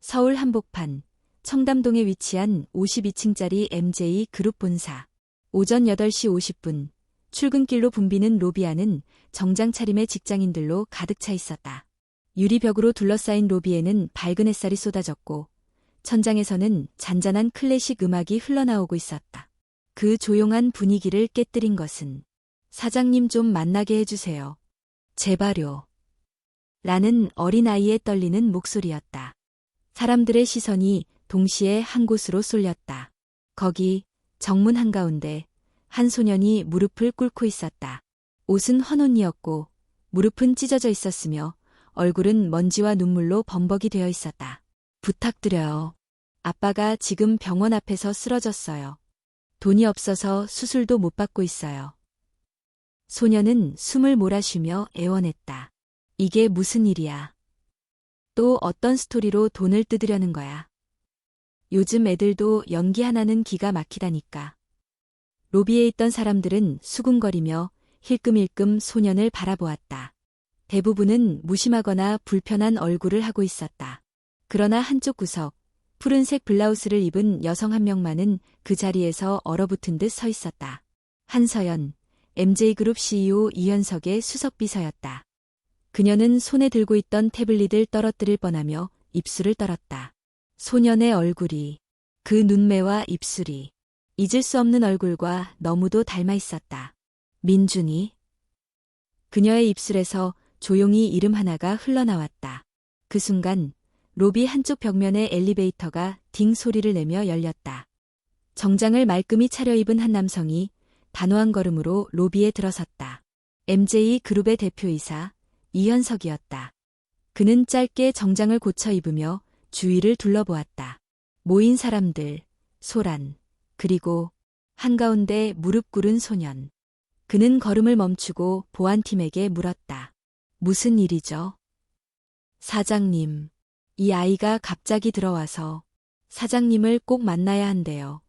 서울 한복판, 청담동에 위치한 52층짜리 MJ 그룹 본사. 오전 8시 50분, 출근길로 붐비는 로비 안은 정장 차림의 직장인들로 가득 차 있었다. 유리벽으로 둘러싸인 로비에는 밝은 햇살이 쏟아졌고, 천장에서는 잔잔한 클래식 음악이 흘러나오고 있었다. 그 조용한 분위기를 깨뜨린 것은 사장님 좀 만나게 해주세요. 제발요. 라는 어린아이의 떨리는 목소리였다. 사람들의 시선이 동시에 한 곳으로 쏠렸다. 거기 정문 한가운데 한 소년이 무릎을 꿇고 있었다. 옷은 헌옷이었고 무릎은 찢어져 있었으며 얼굴은 먼지와 눈물로 범벅이 되어 있었다. 부탁드려요. 아빠가 지금 병원 앞에서 쓰러졌어요. 돈이 없어서 수술도 못 받고 있어요. 소년은 숨을 몰아쉬며 애원했다. 이게 무슨 일이야? 또 어떤 스토리로 돈을 뜯으려는 거야? 요즘 애들도 연기 하나는 기가 막히다니까. 로비에 있던 사람들은 수군거리며 힐끔힐끔 소년을 바라보았다. 대부분은 무심하거나 불편한 얼굴을 하고 있었다. 그러나 한쪽 구석, 푸른색 블라우스를 입은 여성 한 명만은 그 자리에서 얼어붙은 듯 서 있었다. 한서연, MJ그룹 CEO 이현석의 수석비서였다. 그녀는 손에 들고 있던 태블릿을 떨어뜨릴 뻔하며 입술을 떨었다. 소년의 얼굴이, 그 눈매와 입술이 잊을 수 없는 얼굴과 너무도 닮아 있었다. 민준이. 그녀의 입술에서 조용히 이름 하나가 흘러나왔다. 그 순간 로비 한쪽 벽면의 엘리베이터가 딩 소리를 내며 열렸다. 정장을 말끔히 차려입은 한 남성이 단호한 걸음으로 로비에 들어섰다. MJ 그룹의 대표이사 이현석이었다. 그는 짧게 정장을 고쳐 입으며 주위를 둘러보았다. 모인 사람들, 소란, 그리고 한가운데 무릎 꿇은 소년. 그는 걸음을 멈추고 보안팀에게 물었다. 무슨 일이죠? 사장님, 이 아이가 갑자기 들어와서 사장님을 꼭 만나야 한대요.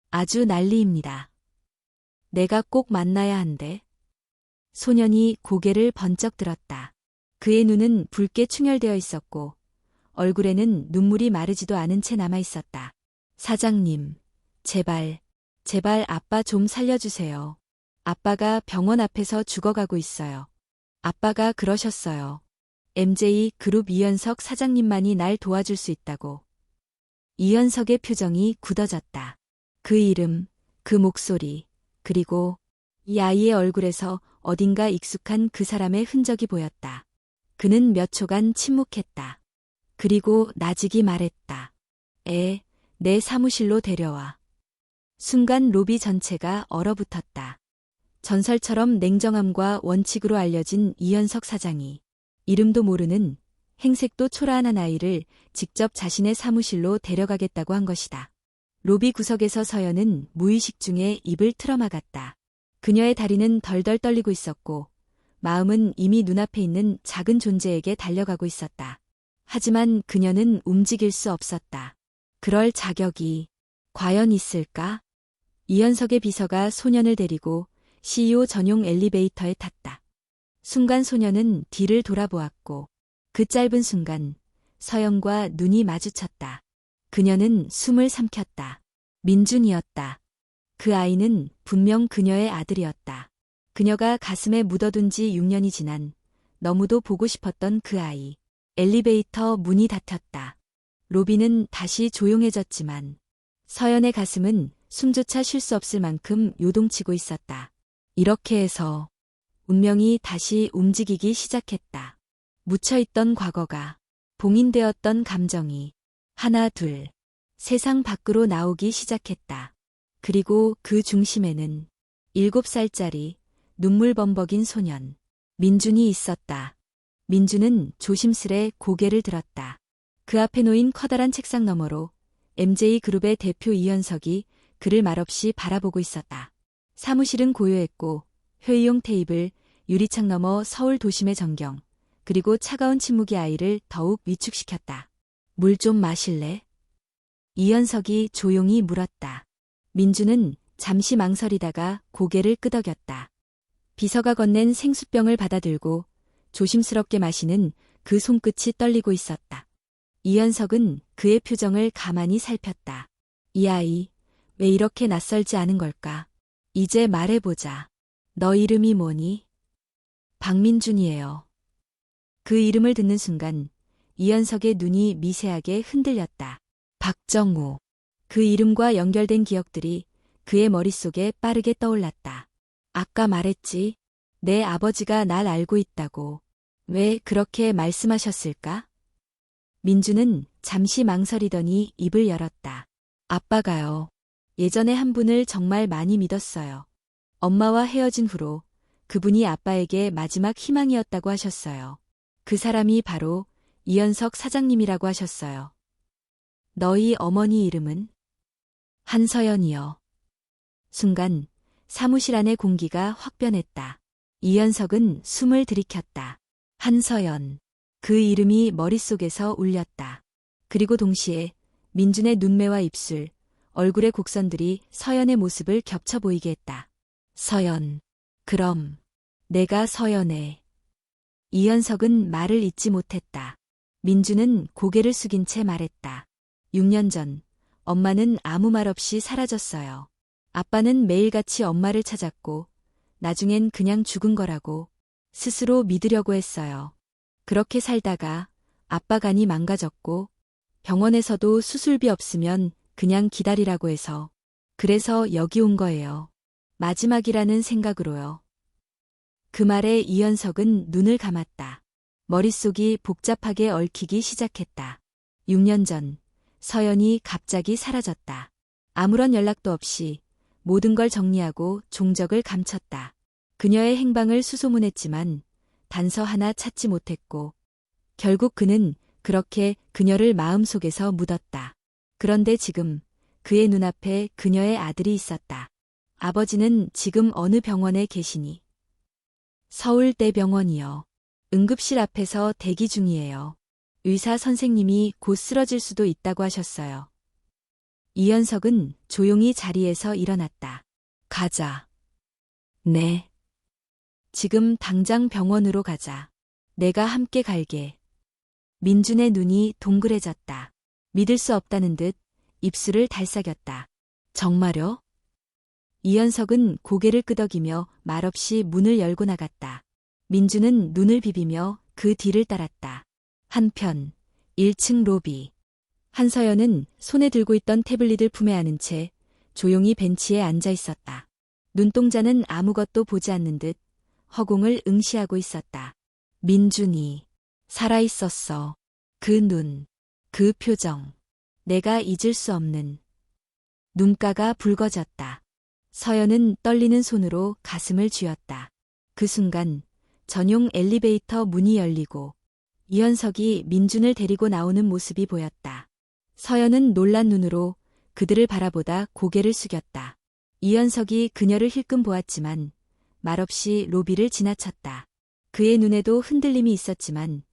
아주 난리입니다. 내가 꼭 만나야 한대. 소년이 고개를 번쩍 들었다. 그의 눈은 붉게 충혈되어 있었고 얼굴에는 눈물이 마르지도 않은 채 남아 있었다. 사장님, 제발 아빠 좀 살려주세요. 아빠가 병원 앞에서 죽어가고 있어요. 아빠가 그러셨어요. MJ 그룹 이현석 사장님만이 날 도와줄 수 있다고. 이현석의 표정이 굳어졌다. 그 이름, 그 목소리, 그리고 이 아이의 얼굴에서 어딘가 익숙한 그 사람의 흔적이 보였다. 그는 몇 초간 침묵했다. 그리고 나직이 말했다. 내 사무실로 데려와. 순간 로비 전체가 얼어붙었다. 전설처럼 냉정함과 원칙으로 알려진 이현석 사장이 이름도 모르는 행색도 초라한 아이를 직접 자신의 사무실로 데려가겠다고 한 것이다. 로비 구석에서 서연은 무의식 중에 입을 틀어막았다. 그녀의 다리는 덜덜 떨리고 있었고 마음은 이미 눈앞에 있는 작은 존재에게 달려가고 있었다. 하지만 그녀는 움직일 수 없었다. 그럴 자격이 과연 있을까? 이현석의 비서가 소년을 데리고 CEO 전용 엘리베이터에 탔다. 순간 소년은 뒤를 돌아보았고 그 짧은 순간 서연과 눈이 마주쳤다. 그녀는 숨을 삼켰다. 민준이었다. 그 아이는 분명 그녀의 아들이었다. 그녀가 가슴에 묻어둔 지 6년이 지난 너무도 보고 싶었던 그 아이. 엘리베이터 문이 닫혔다. 로비는 다시 조용해졌지만 서연의 가슴은 숨조차 쉴 수 없을 만큼 요동치고 있었다. 이렇게 해서 운명이 다시 움직이기 시작했다. 묻혀있던 과거가, 봉인되었던 감정이 하나 둘 세상 밖으로 나오기 시작했다. 그리고 그 중심에는 7살짜리 눈물 범벅인 소년 민준이 있었다. 민준은 조심스레 고개를 들었다. 그 앞에 놓인 커다란 책상 너머로 MJ그룹의 대표 이현석이 그를 말없이 바라보고 있었다. 사무실은 고요했고 회의용 테이블, 유리창 너머 서울 도심의 전경, 그리고 차가운 침묵이 아이를 더욱 위축시켰다. 물 좀 마실래? 이현석이 조용히 물었다. 민준은 잠시 망설이다가 고개를 끄덕였다. 비서가 건넨 생수병을 받아들고 조심스럽게 마시는 그 손끝이 떨리고 있었다. 이현석은 그의 표정을 가만히 살폈다. 이 아이, 왜 이렇게 낯설지 않은 걸까? 이제 말해보자. 너 이름이 뭐니? 박민준이에요. 그 이름을 듣는 순간 이현석의 눈이 미세하게 흔들렸다. 박정우. 그 이름과 연결된 기억들이 그의 머릿속에 빠르게 떠올랐다. 아까 말했지. 내 아버지가 날 알고 있다고. 왜 그렇게 말씀하셨을까? 민주는 잠시 망설이더니 입을 열었다. 아빠가요. 예전에 한 분을 정말 많이 믿었어요. 엄마와 헤어진 후로 그분이 아빠에게 마지막 희망이었다고 하셨어요. 그 사람이 바로 이현석 사장님이라고 하셨어요. 너희 어머니 이름은? 한서연이요. 순간 사무실 안의 공기가 확 변했다. 이현석은 숨을 들이켰다. 한서연. 그 이름이 머릿속에서 울렸다. 그리고 동시에 민준의 눈매와 입술, 얼굴의 곡선들이 서연의 모습을 겹쳐 보이게 했다. 서연. 그럼 내가 서연해. 이현석은 말을 잇지 못했다. 민준은 고개를 숙인 채 말했다. 6년 전 엄마는 아무 말 없이 사라졌어요. 아빠는 매일같이 엄마를 찾았고 나중엔 그냥 죽은 거라고 스스로 믿으려고 했어요. 그렇게 살다가 아빠 간이 망가졌고 병원에서도 수술비 없으면 그냥 기다리라고 해서 그래서 여기 온 거예요. 마지막이라는 생각으로요. 그 말에 이현석은 눈을 감았다. 머릿속이 복잡하게 얽히기 시작했다. 6년 전 서연이 갑자기 사라졌다. 아무런 연락도 없이 모든 걸 정리하고 종적을 감췄다. 그녀의 행방을 수소문했지만 단서 하나 찾지 못했고 결국 그는 그렇게 그녀를 마음속에서 묻었다. 그런데 지금 그의 눈앞에 그녀의 아들이 있었다. 아버지는 지금 어느 병원에 계시니? 서울대병원이요. 응급실 앞에서 대기 중이에요. 의사 선생님이 곧 쓰러질 수도 있다고 하셨어요. 이현석은 조용히 자리에서 일어났다. 가자. 네. 지금 당장 병원으로 가자. 내가 함께 갈게. 민준의 눈이 동그래졌다. 믿을 수 없다는 듯 입술을 달싹였다. 정말요? 이현석은 고개를 끄덕이며 말없이 문을 열고 나갔다. 민준은 눈을 비비며 그 뒤를 따랐다. 한편 1층 로비. 한서연은 손에 들고 있던 태블릿을 품에 안은 채 조용히 벤치에 앉아 있었다. 눈동자는 아무것도 보지 않는 듯 허공을 응시하고 있었다. 민준이 살아있었어. 그 눈, 그 표정. 내가 잊을 수 없는. 눈가가 붉어졌다. 서연은 떨리는 손으로 가슴을 쥐었다. 그 순간 전용 엘리베이터 문이 열리고 이현석이 민준을 데리고 나오는 모습이 보였다. 서연은 놀란 눈으로 그들을 바라보다 고개를 숙였다. 이현석이 그녀를 힐끔 보았지만 말없이 로비를 지나쳤다. 그의 눈에도 흔들림이 있었지만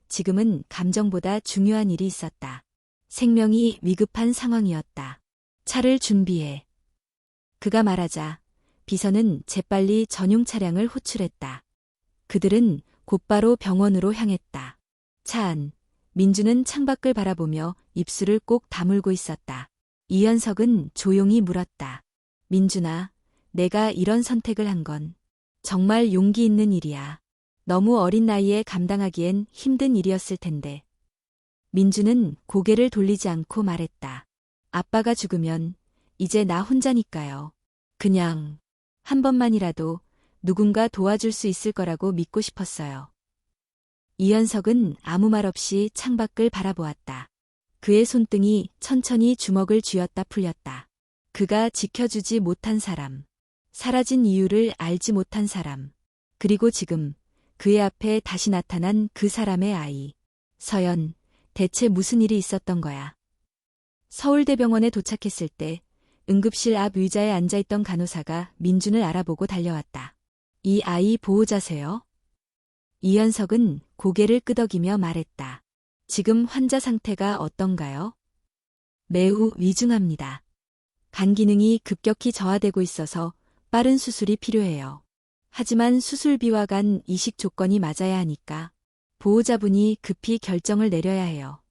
지금은 감정보다 중요한 일이 있었다. 생명이 위급한 상황이었다. 차를 준비해. 그가 말하자 비서는 재빨리 전용 차량을 호출했다. 그들은 곧바로 병원으로 향했다. 차 안, 민주는 창밖을 바라보며 입술을 꼭 다물고 있었다. 이현석은 조용히 물었다. 민준아, 내가 이런 선택을 한 건 정말 용기 있는 일이야. 너무 어린 나이에 감당하기엔 힘든 일이었을 텐데. 민주는 고개를 돌리지 않고 말했다. 아빠가 죽으면 이제 나 혼자니까요. 그냥 한 번만이라도 누군가 도와줄 수 있을 거라고 믿고 싶었어요. 이현석은 아무 말 없이 창밖을 바라보았다. 그의 손등이 천천히 주먹을 쥐었다 풀렸다. 그가 지켜주지 못한 사람, 사라진 이유를 알지 못한 사람, 그리고 지금 그의 앞에 다시 나타난 그 사람의 아이. 서연, 대체 무슨 일이 있었던 거야? 서울대병원에 도착했을 때 응급실 앞 의자에 앉아있던 간호사가 민준을 알아보고 달려왔다. 이 아이 보호자세요? 이현석은 고개를 끄덕이며 말했다. 지금 환자 상태가 어떤가요? 매우 위중합니다. 간 기능이 급격히 저하되고 있어서 빠른 수술이 필요해요. 하지만 수술비와 간 이식 조건이 맞아야 하니까 보호자분이 급히 결정을 내려야 해요.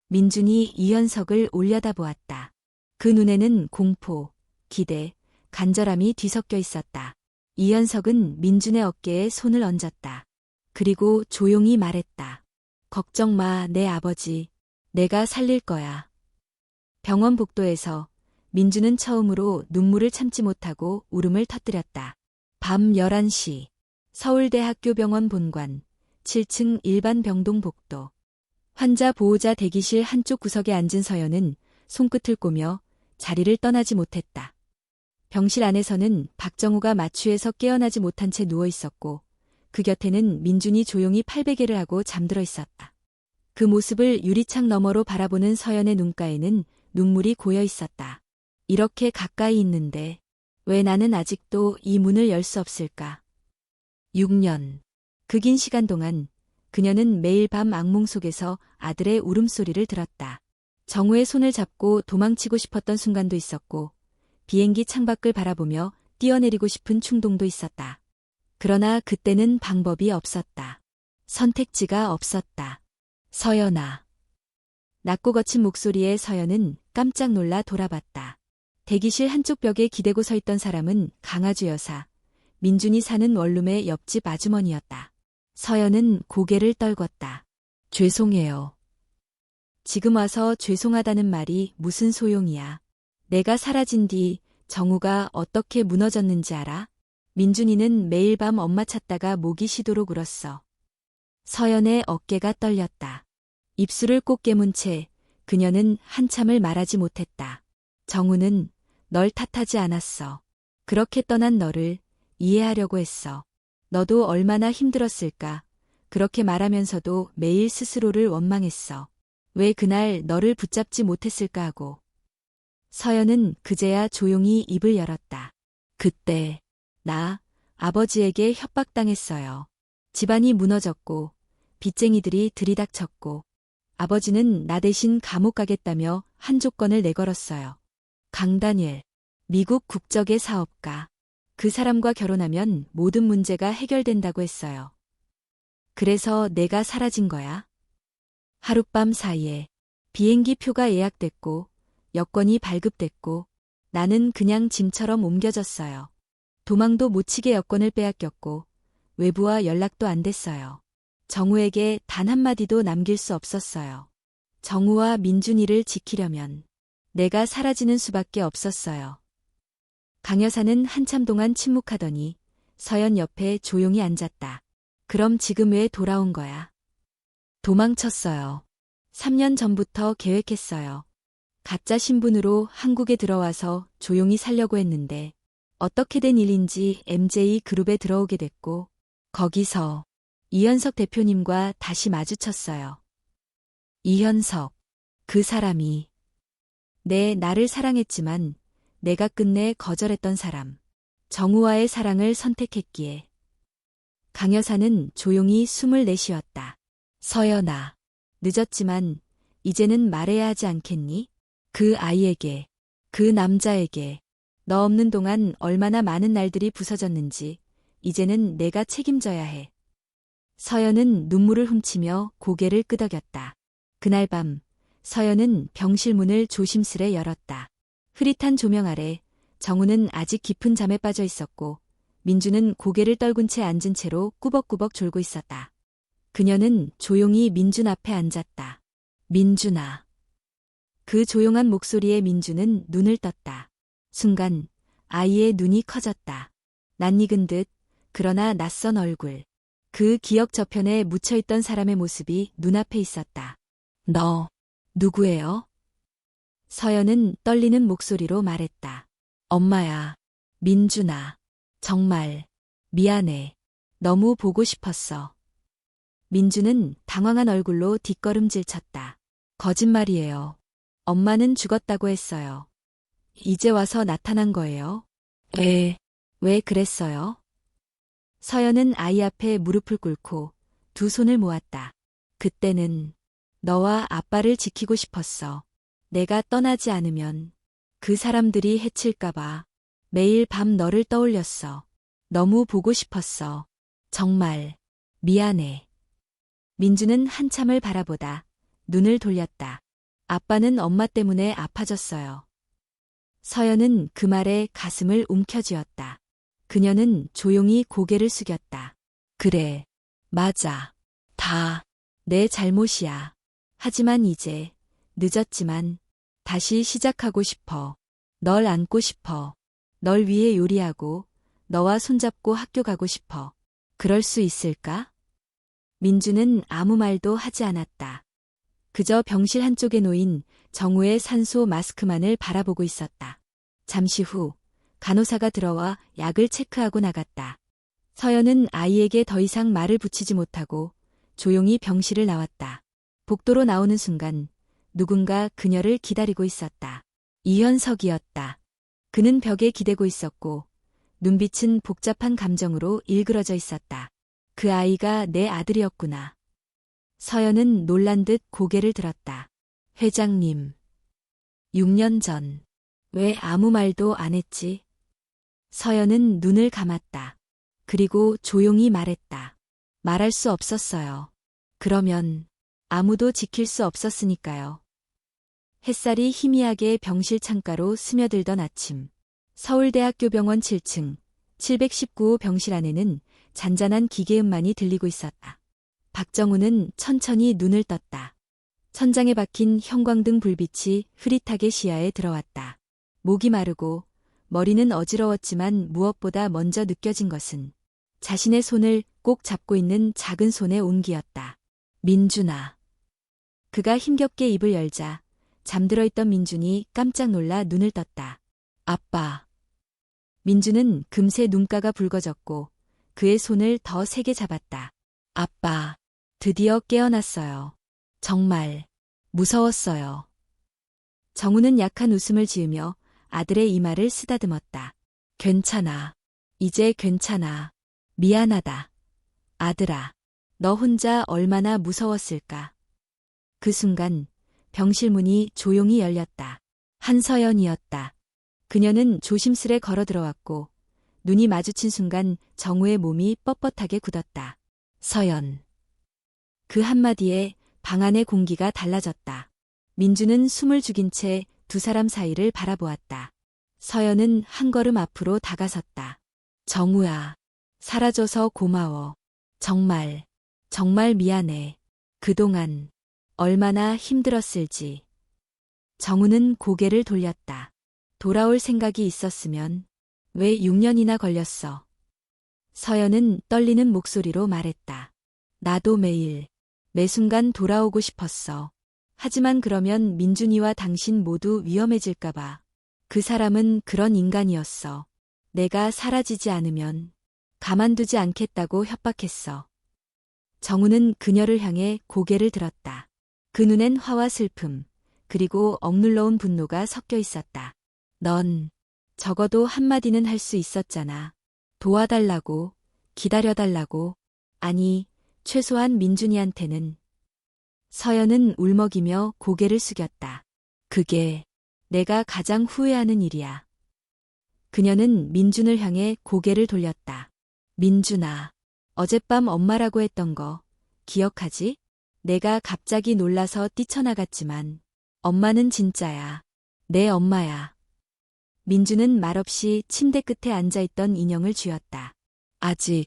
민준이 이현석을 올려다보았다. 그 눈에는 공포, 기대, 간절함이 뒤섞여 있었다. 이현석은 민준의 어깨에 손을 얹었다. 그리고 조용히 말했다. 걱정 마, 내 아버지. 내가 살릴 거야. 병원 복도에서 민준은 처음으로 눈물을 참지 못하고 울음을 터뜨렸다. 밤 11시 서울대학교병원 본관 7층 일반 병동 복도. 환자 보호자 대기실 한쪽 구석에 앉은 서연은 손끝을 꼬며 자리를 떠나지 못했다. 병실 안에서는 박정우가 마취에서 깨어나지 못한 채 누워 있었고 그 곁에는 민준이 조용히 팔베개를 하고 잠들어 있었다. 그 모습을 유리창 너머로 바라보는 서연의 눈가에는 눈물이 고여 있었다. 이렇게 가까이 있는데 왜 나는 아직도 이 문을 열 수 없을까? 6년. 그 긴 시간 동안 그녀는 매일 밤 악몽 속에서 아들의 울음소리를 들었다. 정우의 손을 잡고 도망치고 싶었던 순간도 있었고 비행기 창밖을 바라보며 뛰어내리고 싶은 충동도 있었다. 그러나 그때는 방법이 없었다. 선택지가 없었다. 서연아. 낮고 거친 목소리에 서연은 깜짝 놀라 돌아봤다. 대기실 한쪽 벽에 기대고 서 있던 사람은 강아주 여사, 민준이 사는 원룸의 옆집 아주머니였다. 서연은 고개를 떨궜다. 죄송해요. 지금 와서 죄송하다는 말이 무슨 소용이야. 내가 사라진 뒤 정우가 어떻게 무너졌는지 알아? 민준이는 매일 밤 엄마 찾다가 목이 쉬도록 울었어. 서연의 어깨가 떨렸다. 입술을 꼭 깨문 채 그녀는 한참을 말하지 못했다. 정우는 널 탓하지 않았어. 그렇게 떠난 너를 이해하려고 했어. 너도 얼마나 힘들었을까. 그렇게 말하면서도 매일 스스로를 원망했어. 왜 그날 너를 붙잡지 못했을까 하고. 서연은 그제야 조용히 입을 열었다. 그때 나 아버지에게 협박당했어요. 집안이 무너졌고 빚쟁이들이 들이닥쳤고 아버지는 나 대신 감옥 가겠다며 한 조건을 내걸었어요. 강다니엘, 미국 국적의 사업가. 그 사람과 결혼하면 모든 문제가 해결된다고 했어요. 그래서 내가 사라진 거야. 하룻밤 사이에 비행기 표가 예약됐고 여권이 발급됐고 나는 그냥 짐처럼 옮겨졌어요. 도망도 못 치게 여권을 빼앗겼고 외부와 연락도 안 됐어요. 정우에게 단 한마디도 남길 수 없었어요. 정우와 민준이를 지키려면 내가 사라지는 수밖에 없었어요. 강 여사는 한참 동안 침묵하더니 서연 옆에 조용히 앉았다. 그럼 지금 왜 돌아온 거야? 도망쳤어요. 3년 전부터 계획했어요. 가짜 신분으로 한국에 들어와서 조용히 살려고 했는데 어떻게 된 일인지 MJ 그룹에 들어오게 됐고 거기서 이현석 대표님과 다시 마주쳤어요. 이현석, 그 사람이 나를 사랑했지만 내가 끝내 거절했던 사람. 정우와의 사랑을 선택했기에. 강 여사는 조용히 숨을 내쉬었다. 서연아, 늦었지만 이제는 말해야 하지 않겠니? 그 아이에게, 그 남자에게 너 없는 동안 얼마나 많은 날들이 부서졌는지 이제는 내가 책임져야 해. 서연은 눈물을 훔치며 고개를 끄덕였다. 그날 밤 서연은 병실 문을 조심스레 열었다. 흐릿한 조명 아래 정우는 아직 깊은 잠에 빠져 있었고 민주는 고개를 떨군 채 앉은 채로 꾸벅꾸벅 졸고 있었다. 그녀는 조용히 민준 앞에 앉았다. 민준아. 그 조용한 목소리에 민주는 눈을 떴다. 순간 아이의 눈이 커졌다. 낯익은 듯 그러나 낯선 얼굴. 그 기억 저편에 묻혀있던 사람의 모습이 눈앞에 있었다. 너 누구예요? 서연은 떨리는 목소리로 말했다. 엄마야. 민준아. 정말 미안해. 너무 보고 싶었어. 민준은 당황한 얼굴로 뒷걸음질 쳤다. 거짓말이에요. 엄마는 죽었다고 했어요. 이제 와서 나타난 거예요? 왜 그랬어요? 서연은 아이 앞에 무릎을 꿇고 두 손을 모았다. 그때는 너와 아빠를 지키고 싶었어. 내가 떠나지 않으면 그 사람들이 해칠까봐 매일 밤 너를 떠올렸어. 너무 보고 싶었어. 정말 미안해. 민주는 한참을 바라보다 눈을 돌렸다. 아빠는 엄마 때문에 아파졌어요. 서연은 그 말에 가슴을 움켜쥐었다. 그녀는 조용히 고개를 숙였다. 그래, 맞아. 다 내 잘못이야. 하지만 이제 늦었지만 다시 시작하고 싶어. 널 안고 싶어. 널 위해 요리하고 너와 손잡고 학교 가고 싶어. 그럴 수 있을까? 민주는 아무 말도 하지 않았다. 그저 병실 한쪽에 놓인 정우의 산소 마스크만을 바라보고 있었다. 잠시 후 간호사가 들어와 약을 체크하고 나갔다. 서연은 아이에게 더 이상 말을 붙이지 못하고 조용히 병실을 나왔다. 복도로 나오는 순간 누군가 그녀를 기다리고 있었다. 이현석이었다. 그는 벽에 기대고 있었고 눈빛은 복잡한 감정으로 일그러져 있었다. 그 아이가 내 아들이었구나. 서연은 놀란 듯 고개를 들었다. 회장님. 6년 전. 왜 아무 말도 안 했지? 서연은 눈을 감았다. 그리고 조용히 말했다. 말할 수 없었어요. 그러면 아무도 지킬 수 없었으니까요. 햇살이 희미하게 병실 창가로 스며들던 아침. 서울대학교 병원 7층 719호 병실 안에는 잔잔한 기계음만이 들리고 있었다. 박정우는 천천히 눈을 떴다. 천장에 박힌 형광등 불빛이 흐릿하게 시야에 들어왔다. 목이 마르고 머리는 어지러웠지만 무엇보다 먼저 느껴진 것은 자신의 손을 꼭 잡고 있는 작은 손의 온기였다. 민준아. 그가 힘겹게 입을 열자 잠들어 있던 민준이 깜짝 놀라 눈을 떴다. 아빠. 민준은 금세 눈가가 붉어졌고 그의 손을 더 세게 잡았다. 아빠. 드디어 깨어났어요. 정말 무서웠어요. 정우는 약한 웃음을 지으며 아들의 이마를 쓰다듬었다. 괜찮아. 이제 괜찮아. 미안하다. 아들아. 너 혼자 얼마나 무서웠을까. 그 순간 병실 문이 조용히 열렸다. 한서연이었다. 그녀는 조심스레 걸어 들어왔고 눈이 마주친 순간 정우의 몸이 뻣뻣하게 굳었다. 서연. 그 한마디에 방 안의 공기가 달라졌다. 민주는 숨을 죽인 채 두 사람 사이를 바라보았다. 서연은 한 걸음 앞으로 다가섰다. 정우야. 사라져서 고마워. 정말, 정말 미안해. 그동안 얼마나 힘들었을지. 정우는 고개를 돌렸다. 돌아올 생각이 있었으면 왜 6년이나 걸렸어? 서연은 떨리는 목소리로 말했다. 나도 매일, 매 순간 돌아오고 싶었어. 하지만 그러면 민준이와 당신 모두 위험해질까봐. 그 사람은 그런 인간이었어. 내가 사라지지 않으면 가만두지 않겠다고 협박했어. 정우는 그녀를 향해 고개를 들었다. 그 눈엔 화와 슬픔, 그리고 억눌러온 분노가 섞여 있었다. 넌 적어도 한마디는 할 수 있었잖아. 도와달라고, 기다려달라고, 아니, 최소한 민준이한테는. 서연은 울먹이며 고개를 숙였다. 그게 내가 가장 후회하는 일이야. 그녀는 민준을 향해 고개를 돌렸다. 민준아, 어젯밤 엄마라고 했던 거 기억하지? 내가 갑자기 놀라서 뛰쳐나갔지만 엄마는 진짜야. 내 엄마야. 민준은 말없이 침대 끝에 앉아있던 인형을 쥐었다. 아직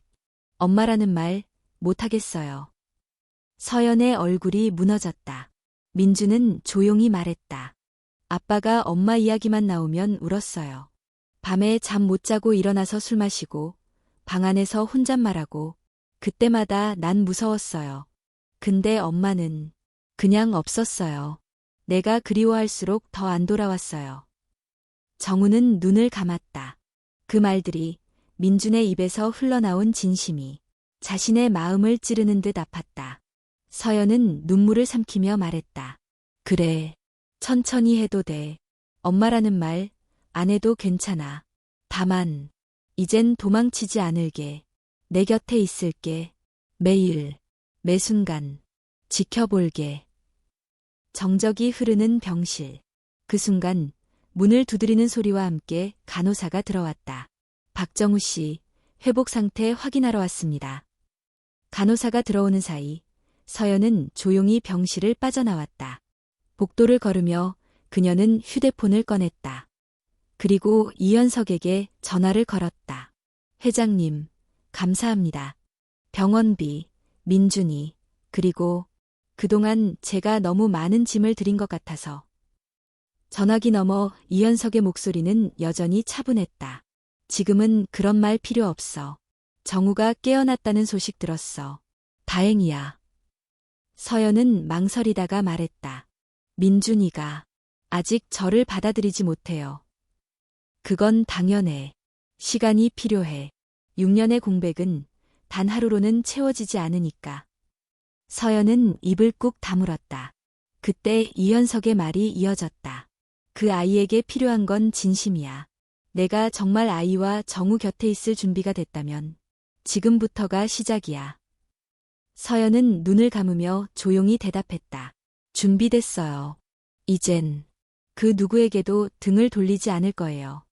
엄마라는 말 못하겠어요. 서연의 얼굴이 무너졌다. 민준은 조용히 말했다. 아빠가 엄마 이야기만 나오면 울었어요. 밤에 잠 못 자고 일어나서 술 마시고 방 안에서 혼잣말하고 그때마다 난 무서웠어요. 근데 엄마는 그냥 없었어요. 내가 그리워할수록 더 안 돌아왔어요. 정우는 눈을 감았다. 그 말들이 민준의 입에서 흘러나온 진심이 자신의 마음을 찌르는 듯 아팠다. 서연은 눈물을 삼키며 말했다. 그래, 천천히 해도 돼. 엄마라는 말 안 해도 괜찮아. 다만 이젠 도망치지 않을게. 내 곁에 있을게. 매일, 매 순간 지켜볼게. 정적이 흐르는 병실. 그 순간 문을 두드리는 소리와 함께 간호사가 들어왔다. 박정우 씨, 회복 상태 확인하러 왔습니다. 간호사가 들어오는 사이 서연은 조용히 병실을 빠져나왔다. 복도를 걸으며 그녀는 휴대폰을 꺼냈다. 그리고 이현석에게 전화를 걸었다. 회장님, 감사합니다. 병원비, 민준이, 그리고 그동안 제가 너무 많은 짐을 드린 것 같아서. 전화기 너머 이현석의 목소리는 여전히 차분했다. 지금은 그런 말 필요 없어. 정우가 깨어났다는 소식 들었어. 다행이야. 서연은 망설이다가 말했다. 민준이가 아직 저를 받아들이지 못해요. 그건 당연해. 시간이 필요해. 6년의 공백은 단 하루로는 채워지지 않으니까. 서연은 입을 꾹 다물었다. 그때 이현석의 말이 이어졌다. 그 아이에게 필요한 건 진심이야. 내가 정말 아이와 정우 곁에 있을 준비가 됐다면 지금부터가 시작이야. 서연은 눈을 감으며 조용히 대답했다. 준비됐어요. 이젠 그 누구에게도 등을 돌리지 않을 거예요.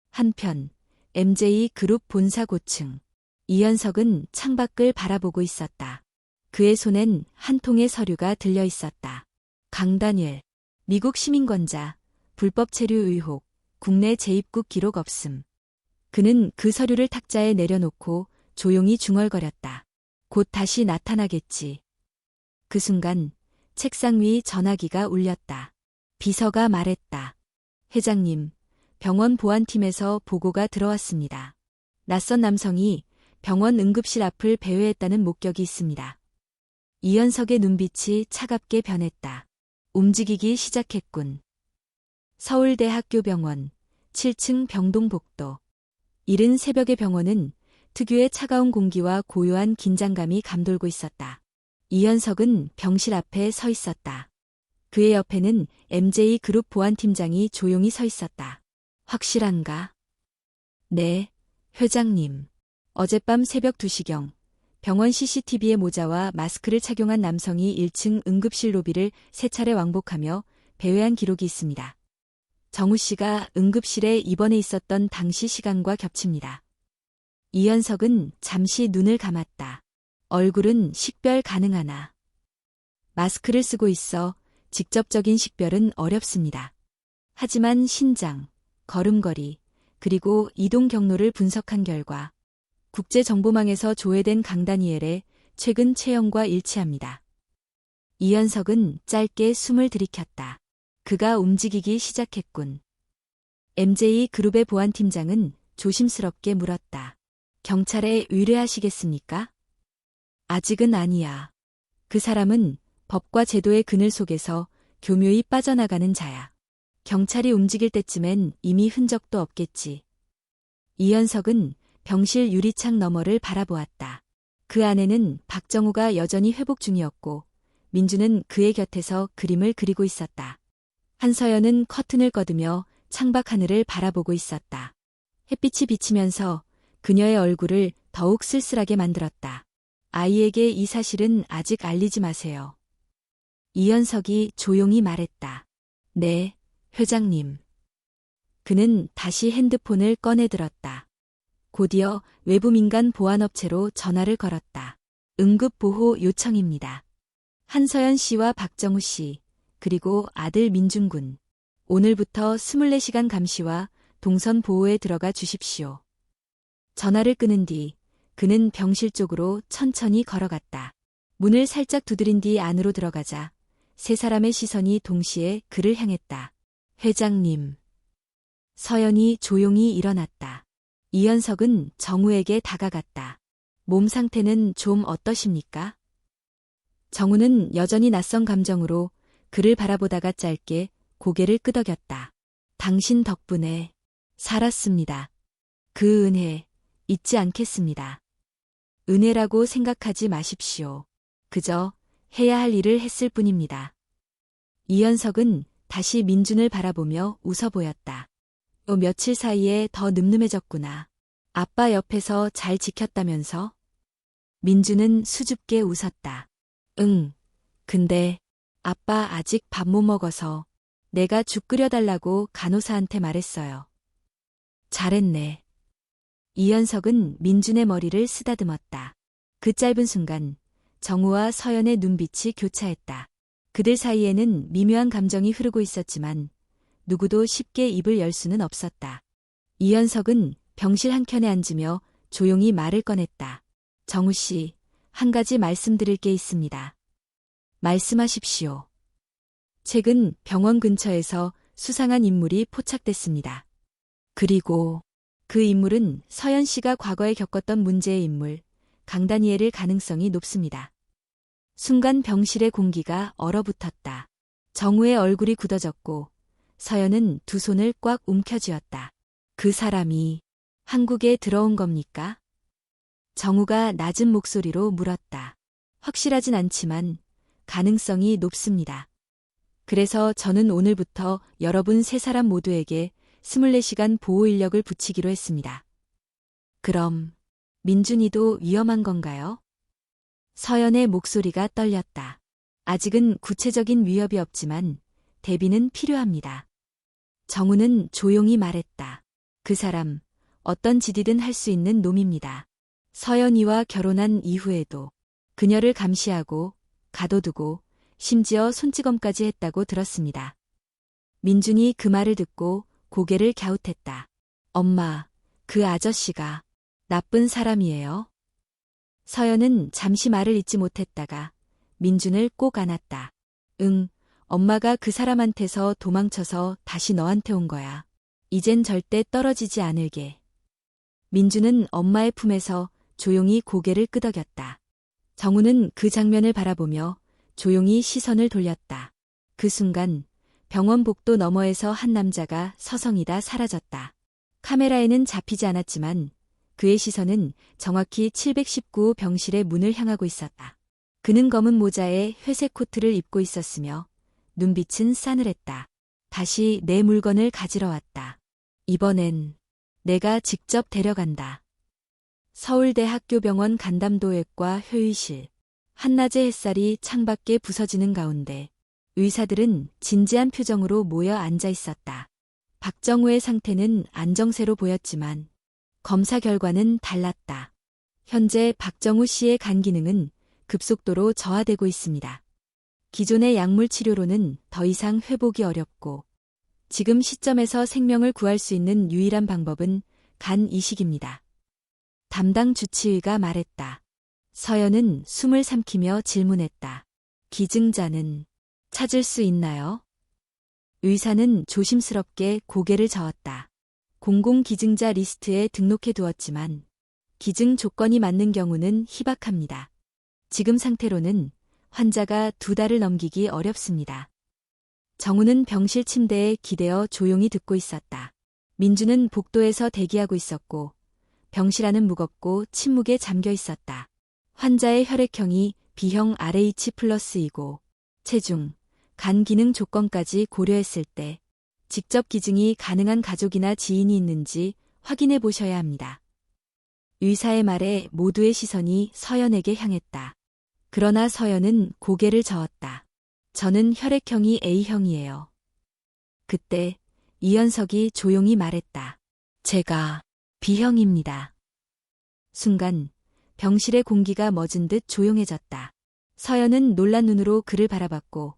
한편 MJ 그룹 본사 고층. 이현석은 창밖을 바라보고 있었다. 그의 손엔 한 통의 서류가 들려 있었다. 강다니엘, 미국 시민권자, 불법 체류 의혹, 국내 재입국 기록 없음. 그는 그 서류를 탁자에 내려놓고 조용히 중얼거렸다. 곧 다시 나타나겠지. 그 순간 책상 위 전화기가 울렸다. 비서가 말했다. 회장님, 병원 보안팀에서 보고가 들어왔습니다. 낯선 남성이 병원 응급실 앞을 배회했다는 목격이 있습니다. 이현석의 눈빛이 차갑게 변했다. 움직이기 시작했군. 서울대학교병원 7층 병동복도. 이른 새벽의 병원은 특유의 차가운 공기와 고요한 긴장감이 감돌고 있었다. 이현석은 병실 앞에 서 있었다. 그의 옆에는 MJ 그룹 보안팀장이 조용히 서 있었다. 확실한가? 네, 회장님. 어젯밤 새벽 2시경 병원 CCTV에 모자와 마스크를 착용한 남성이 1층 응급실 로비를 3차례 왕복하며 배회한 기록이 있습니다. 정우 씨가 응급실에 입원해 있었던 당시 시간과 겹칩니다. 이현석은 잠시 눈을 감았다. 얼굴은 식별 가능하나. 마스크를 쓰고 있어 직접적인 식별은 어렵습니다. 하지만 신장, 걸음걸이, 그리고 이동 경로를 분석한 결과 국제정보망에서 조회된 강다니엘의 최근 체형과 일치합니다. 이현석은 짧게 숨을 들이켰다. 그가 움직이기 시작했군. MJ 그룹의 보안팀장은 조심스럽게 물었다. 경찰에 의뢰하시겠습니까? 아직은 아니야. 그 사람은 법과 제도의 그늘 속에서 교묘히 빠져나가는 자야. 경찰이 움직일 때쯤엔 이미 흔적도 없겠지. 이현석은 병실 유리창 너머를 바라보았다. 그 안에는 박정우가 여전히 회복 중이었고 민주는 그의 곁에서 그림을 그리고 있었다. 한서연은 커튼을 꺼두며 창밖 하늘을 바라보고 있었다. 햇빛이 비치면서 그녀의 얼굴을 더욱 쓸쓸하게 만들었다. 아이에게 이 사실은 아직 알리지 마세요. 이현석이 조용히 말했다. 네, 회장님. 그는 다시 핸드폰을 꺼내들었다. 곧이어 외부 민간 보안업체로 전화를 걸었다. 응급보호 요청입니다. 한서연 씨와 박정우 씨, 그리고 아들 민준군. 오늘부터 24시간 감시와 동선 보호에 들어가 주십시오. 전화를 끊은 뒤 그는 병실 쪽으로 천천히 걸어갔다. 문을 살짝 두드린 뒤 안으로 들어가자 세 사람의 시선이 동시에 그를 향했다. 회장님. 서연이 조용히 일어났다. 이현석은 정우에게 다가갔다. 몸 상태는 좀 어떠십니까? 정우는 여전히 낯선 감정으로 그를 바라보다가 짧게 고개를 끄덕였다. 당신 덕분에 살았습니다. 그 은혜 잊지 않겠습니다. 은혜라고 생각하지 마십시오. 그저 해야 할 일을 했을 뿐입니다. 이현석은 다시 민준을 바라보며 웃어 보였다. 또 며칠 사이에 더 늠름해졌구나. 아빠 옆에서 잘 지켰다면서? 민준은 수줍게 웃었다. 응. 근데 아빠 아직 밥 못 먹어서 내가 죽 끓여달라고 간호사한테 말했어요. 잘했네. 이현석은 민준의 머리를 쓰다듬었다. 그 짧은 순간 정우와 서연의 눈빛이 교차했다. 그들 사이에는 미묘한 감정이 흐르고 있었지만 누구도 쉽게 입을 열 수는 없었다. 이현석은 병실 한켠에 앉으며 조용히 말을 꺼냈다. 정우 씨, 한 가지 말씀드릴 게 있습니다. 말씀하십시오. 최근 병원 근처에서 수상한 인물이 포착됐습니다. 그리고 그 인물은 서연 씨가 과거에 겪었던 문제의 인물, 강다니엘일 가능성이 높습니다. 순간 병실의 공기가 얼어붙었다. 정우의 얼굴이 굳어졌고 서연은 두 손을 꽉 움켜쥐었다. 그 사람이 한국에 들어온 겁니까? 정우가 낮은 목소리로 물었다. 확실하진 않지만 가능성이 높습니다. 그래서 저는 오늘부터 여러분 세 사람 모두에게 24시간 보호 인력을 붙이기로 했습니다. 그럼 민준이도 위험한 건가요? 서연의 목소리가 떨렸다. 아직은 구체적인 위협이 없지만 대비는 필요합니다. 정우는 조용히 말했다. 그 사람, 어떤 짓이든 할 수 있는 놈입니다. 서연이와 결혼한 이후에도 그녀를 감시하고 가둬두고 심지어 손찌검까지 했다고 들었습니다. 민준이 그 말을 듣고 고개를 갸웃했다. 엄마, 그 아저씨가 나쁜 사람이에요? 서연은 잠시 말을 잇지 못했다가 민준을 꼭 안았다. 응, 엄마가 그 사람한테서 도망쳐서 다시 너한테 온 거야. 이젠 절대 떨어지지 않을게. 민준은 엄마의 품에서 조용히 고개를 끄덕였다. 정우는 그 장면을 바라보며 조용히 시선을 돌렸다. 그 순간 병원 복도 너머에서 한 남자가 서성이다 사라졌다. 카메라에는 잡히지 않았지만 그의 시선은 정확히 719 병실의 문을 향하고 있었다. 그는 검은 모자에 회색 코트를 입고 있었으며 눈빛은 싸늘했다. 다시 내 물건을 가지러 왔다. 이번엔 내가 직접 데려간다. 서울대학교병원 간담도액과 효의실. 한낮의 햇살이 창밖에 부서지는 가운데 의사들은 진지한 표정으로 모여 앉아 있었다. 박정우의 상태는 안정세로 보였지만 검사 결과는 달랐다. 현재 박정우 씨의 간 기능은 급속도로 저하되고 있습니다. 기존의 약물 치료로는 더 이상 회복이 어렵고 지금 시점에서 생명을 구할 수 있는 유일한 방법은 간 이식입니다. 담당 주치의가 말했다. 서연은 숨을 삼키며 질문했다. 기증자는 찾을 수 있나요? 의사는 조심스럽게 고개를 저었다. 공공기증자 리스트에 등록해 두었지만 기증 조건이 맞는 경우는 희박합니다. 지금 상태로는 환자가 2달을 넘기기 어렵습니다. 정우는 병실 침대에 기대어 조용히 듣고 있었다. 민주는 복도에서 대기하고 있었고 병실 안은 무겁고 침묵에 잠겨 있었다. 환자의 혈액형이 B형 RH+이고 체중, 간 기능 조건까지 고려했을 때 직접 기증이 가능한 가족이나 지인이 있는지 확인해 보셔야 합니다. 의사의 말에 모두의 시선이 서연에게 향했다. 그러나 서연은 고개를 저었다. 저는 혈액형이 A형이에요. 그때 이현석이 조용히 말했다. 제가 B형입니다. 순간 병실의 공기가 멎은 듯 조용해졌다. 서연은 놀란 눈으로 그를 바라봤고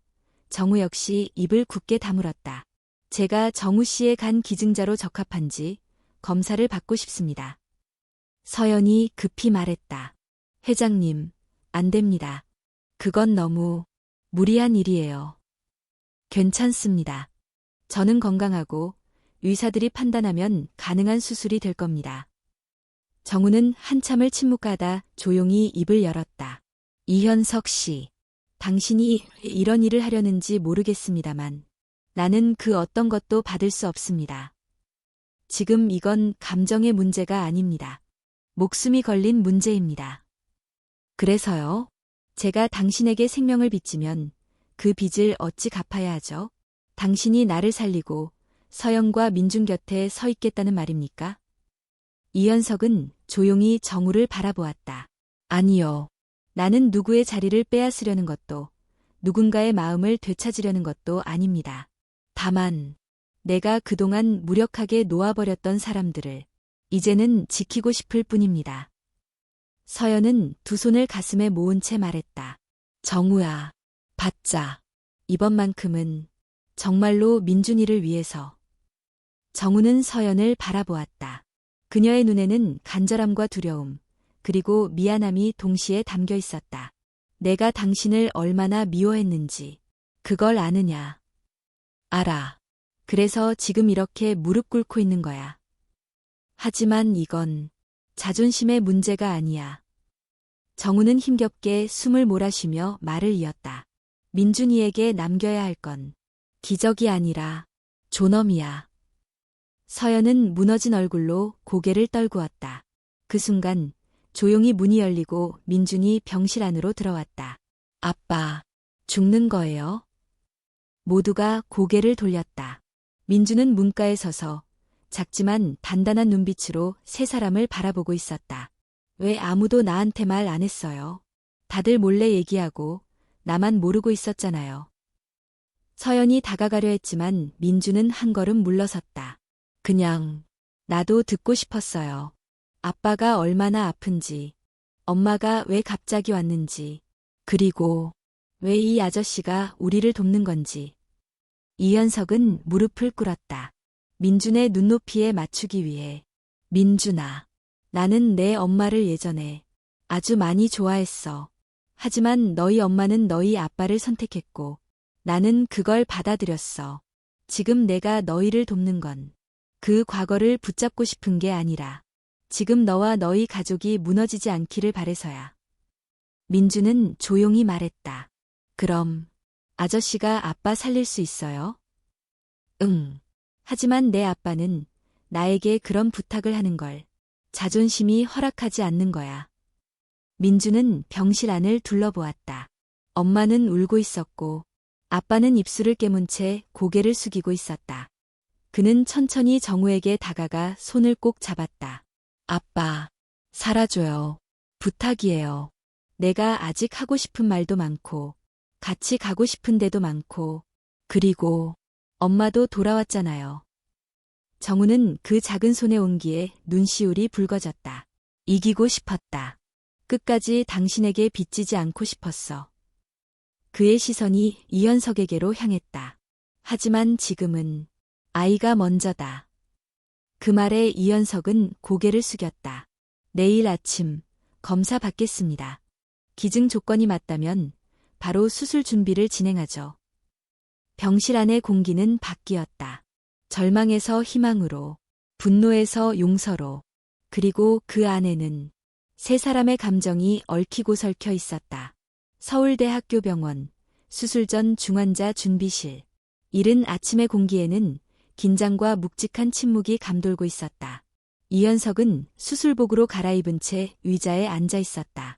정우 역시 입을 굳게 다물었다. 제가 정우 씨의 간 기증자로 적합한지 검사를 받고 싶습니다. 서연이 급히 말했다. 회장님, 안 됩니다. 그건 너무 무리한 일이에요. 괜찮습니다. 저는 건강하고 의사들이 판단하면 가능한 수술이 될 겁니다. 정우는 한참을 침묵하다 조용히 입을 열었다. 이현석 씨, 당신이 이런 일을 하려는지 모르겠습니다만 나는 그 어떤 것도 받을 수 없습니다. 지금 이건 감정의 문제가 아닙니다. 목숨이 걸린 문제입니다. 그래서요, 제가 당신에게 생명을 빚지면 그 빚을 어찌 갚아야 하죠? 당신이 나를 살리고 서영과 민준 곁에 서 있겠다는 말입니까? 이현석은 조용히 정우를 바라보았다. 아니요. 나는 누구의 자리를 빼앗으려는 것도 누군가의 마음을 되찾으려는 것도 아닙니다. 다만 내가 그동안 무력하게 놓아버렸던 사람들을 이제는 지키고 싶을 뿐입니다. 서연은 두 손을 가슴에 모은 채 말했다. 정우야, 받자. 이번만큼은 정말로 민준이를 위해서. 정우는 서연을 바라보았다. 그녀의 눈에는 간절함과 두려움, 그리고 미안함이 동시에 담겨 있었다. 내가 당신을 얼마나 미워했는지 그걸 아느냐? 알아. 그래서 지금 이렇게 무릎 꿇고 있는 거야. 하지만 이건 자존심의 문제가 아니야. 정우는 힘겹게 숨을 몰아쉬며 말을 이었다. 민준이에게 남겨야 할 건 기적이 아니라 존엄이야. 서연은 무너진 얼굴로 고개를 떨구었다. 그 순간 조용히 문이 열리고 민준이 병실 안으로 들어왔다. 아빠, 죽는 거예요? 모두가 고개를 돌렸다. 민준은 문가에 서서 작지만 단단한 눈빛으로 세 사람을 바라보고 있었다. 왜 아무도 나한테 말 안 했어요? 다들 몰래 얘기하고 나만 모르고 있었잖아요. 서연이 다가가려 했지만 민준은 한 걸음 물러섰다. 그냥 나도 듣고 싶었어요. 아빠가 얼마나 아픈지, 엄마가 왜 갑자기 왔는지, 그리고 왜 이 아저씨가 우리를 돕는 건지. 이현석은 무릎을 꿇었다. 민준의 눈높이에 맞추기 위해. 민준아, 나는 내 엄마를 예전에 아주 많이 좋아했어. 하지만 너희 엄마는 너희 아빠를 선택했고 나는 그걸 받아들였어. 지금 내가 너희를 돕는 건 그 과거를 붙잡고 싶은 게 아니라 지금 너와 너희 가족이 무너지지 않기를 바래서야. 민준은 조용히 말했다. 그럼 아저씨가 아빠 살릴 수 있어요? 응. 하지만 내 아빠는 나에게 그런 부탁을 하는 걸 자존심이 허락하지 않는 거야. 민준은 병실 안을 둘러보았다. 엄마는 울고 있었고 아빠는 입술을 깨문 채 고개를 숙이고 있었다. 그는 천천히 정우에게 다가가 손을 꼭 잡았다. 아빠, 살아줘요. 부탁이에요. 내가 아직 하고 싶은 말도 많고 같이 가고 싶은 데도 많고 그리고 엄마도 돌아왔잖아요. 정우는 그 작은 손의 온기에 눈시울이 붉어졌다. 이기고 싶었다. 끝까지 당신에게 빚지지 않고 싶었어. 그의 시선이 이현석에게로 향했다. 하지만 지금은 아이가 먼저다. 그 말에 이현석은 고개를 숙였다. 내일 아침 검사 받겠습니다. 기증 조건이 맞다면 바로 수술 준비를 진행하죠. 병실 안의 공기는 바뀌었다. 절망에서 희망으로, 분노에서 용서로, 그리고 그 안에는 세 사람의 감정이 얽히고 설켜 있었다. 서울대학교병원, 수술 전 중환자 준비실. 이른 아침의 공기에는 긴장과 묵직한 침묵이 감돌고 있었다. 이현석은 수술복으로 갈아입은 채 의자에 앉아 있었다.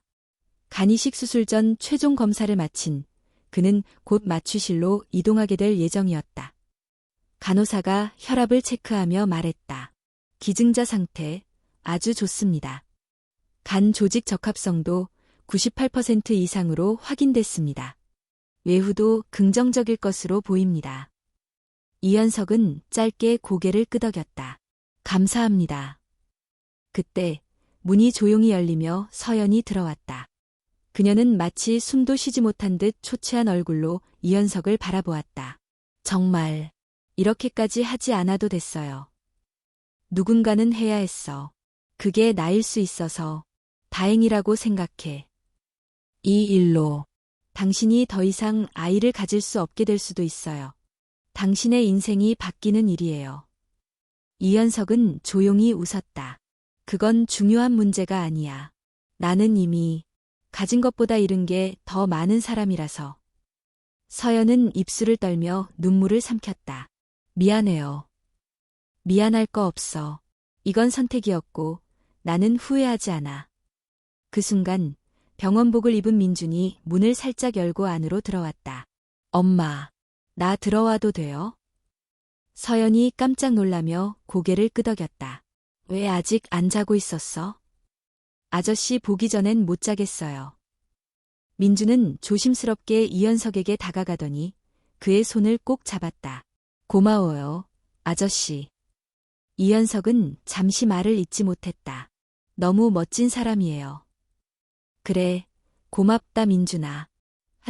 간이식 수술 전 최종 검사를 마친 그는 곧 마취실로 이동하게 될 예정이었다. 간호사가 혈압을 체크하며 말했다. 기증자 상태 아주 좋습니다. 간 조직 적합성도 98% 이상으로 확인됐습니다. 외후도 긍정적일 것으로 보입니다. 이현석은 짧게 고개를 끄덕였다. 감사합니다. 그때 문이 조용히 열리며 서연이 들어왔다. 그녀는 마치 숨도 쉬지 못한 듯 초췌한 얼굴로 이현석을 바라보았다. 정말 이렇게까지 하지 않아도 됐어요. 누군가는 해야 했어. 그게 나일 수 있어서 다행이라고 생각해. 이 일로 당신이 더 이상 아이를 가질 수 없게 될 수도 있어요. 당신의 인생이 바뀌는 일이에요. 이현석은 조용히 웃었다. 그건 중요한 문제가 아니야. 나는 이미 가진 것보다 잃은 게 더 많은 사람이라서. 서연은 입술을 떨며 눈물을 삼켰다. 미안해요. 미안할 거 없어. 이건 선택이었고 나는 후회하지 않아. 그 순간 병원복을 입은 민준이 문을 살짝 열고 안으로 들어왔다. 엄마, 나 들어와도 돼요? 서연이 깜짝 놀라며 고개를 끄덕였다. 왜 아직 안 자고 있었어? 아저씨 보기 전엔 못 자겠어요. 민준은 조심스럽게 이현석에게 다가가더니 그의 손을 꼭 잡았다. 고마워요, 아저씨. 이현석은 잠시 말을 잇지 못했다. 너무 멋진 사람이에요. 그래, 고맙다 민준아.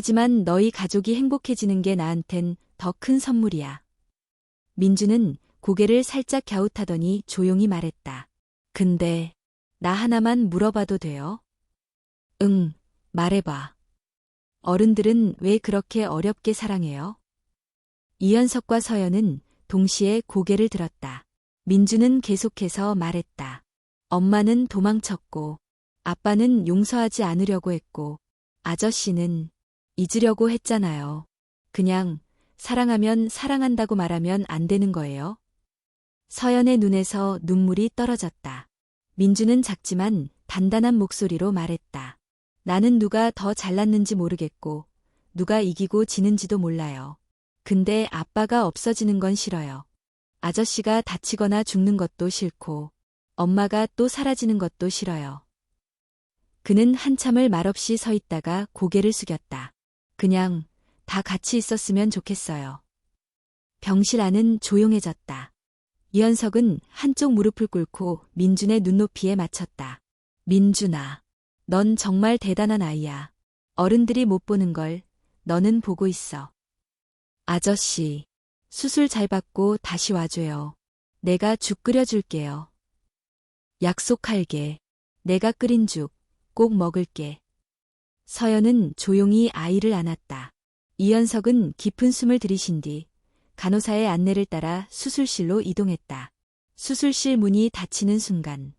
하지만 너희 가족이 행복해지는 게 나한텐 더 큰 선물이야. 민주는 고개를 살짝 갸웃하더니 조용히 말했다. 근데 나 하나만 물어봐도 돼요? 응, 말해봐. 어른들은 왜 그렇게 어렵게 사랑해요? 이현석과 서연은 동시에 고개를 들었다. 민주는 계속해서 말했다. 엄마는 도망쳤고, 아빠는 용서하지 않으려고 했고, 아저씨는 잊으려고 했잖아요. 그냥 사랑하면 사랑한다고 말하면 안 되는 거예요? 서연의 눈에서 눈물이 떨어졌다. 민주는 작지만 단단한 목소리로 말했다. 나는 누가 더 잘났는지 모르겠고, 누가 이기고 지는지도 몰라요. 근데 아빠가 없어지는 건 싫어요. 아저씨가 다치거나 죽는 것도 싫고, 엄마가 또 사라지는 것도 싫어요. 그는 한참을 말없이 서 있다가 고개를 숙였다. 그냥 다 같이 있었으면 좋겠어요. 병실 안은 조용해졌다. 이현석은 한쪽 무릎을 꿇고 민준의 눈높이에 맞췄다. 민준아, 넌 정말 대단한 아이야. 어른들이 못 보는 걸 너는 보고 있어. 아저씨, 수술 잘 받고 다시 와줘요. 내가 죽 끓여줄게요. 약속할게. 내가 끓인 죽 꼭 먹을게. 서연은 조용히 아이를 안았다. 이현석은 깊은 숨을 들이신 뒤 간호사의 안내를 따라 수술실로 이동했다. 수술실 문이 닫히는 순간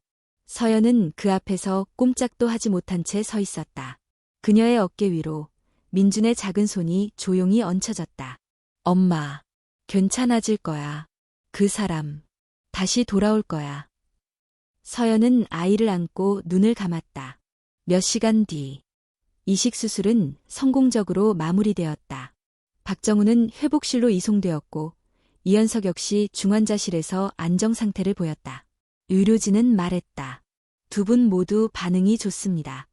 서연은 그 앞에서 꼼짝도 하지 못한 채 서 있었다. 그녀의 어깨 위로 민준의 작은 손이 조용히 얹혀졌다. 엄마, 괜찮아질 거야. 그 사람, 다시 돌아올 거야. 서연은 아이를 안고 눈을 감았다. 몇 시간 뒤, 이식수술은 성공적으로 마무리되었다. 박정우는 회복실로 이송되었고, 이현석 역시 중환자실에서 안정 상태를 보였다. 의료진은 말했다. 두 분 모두 반응이 좋습니다.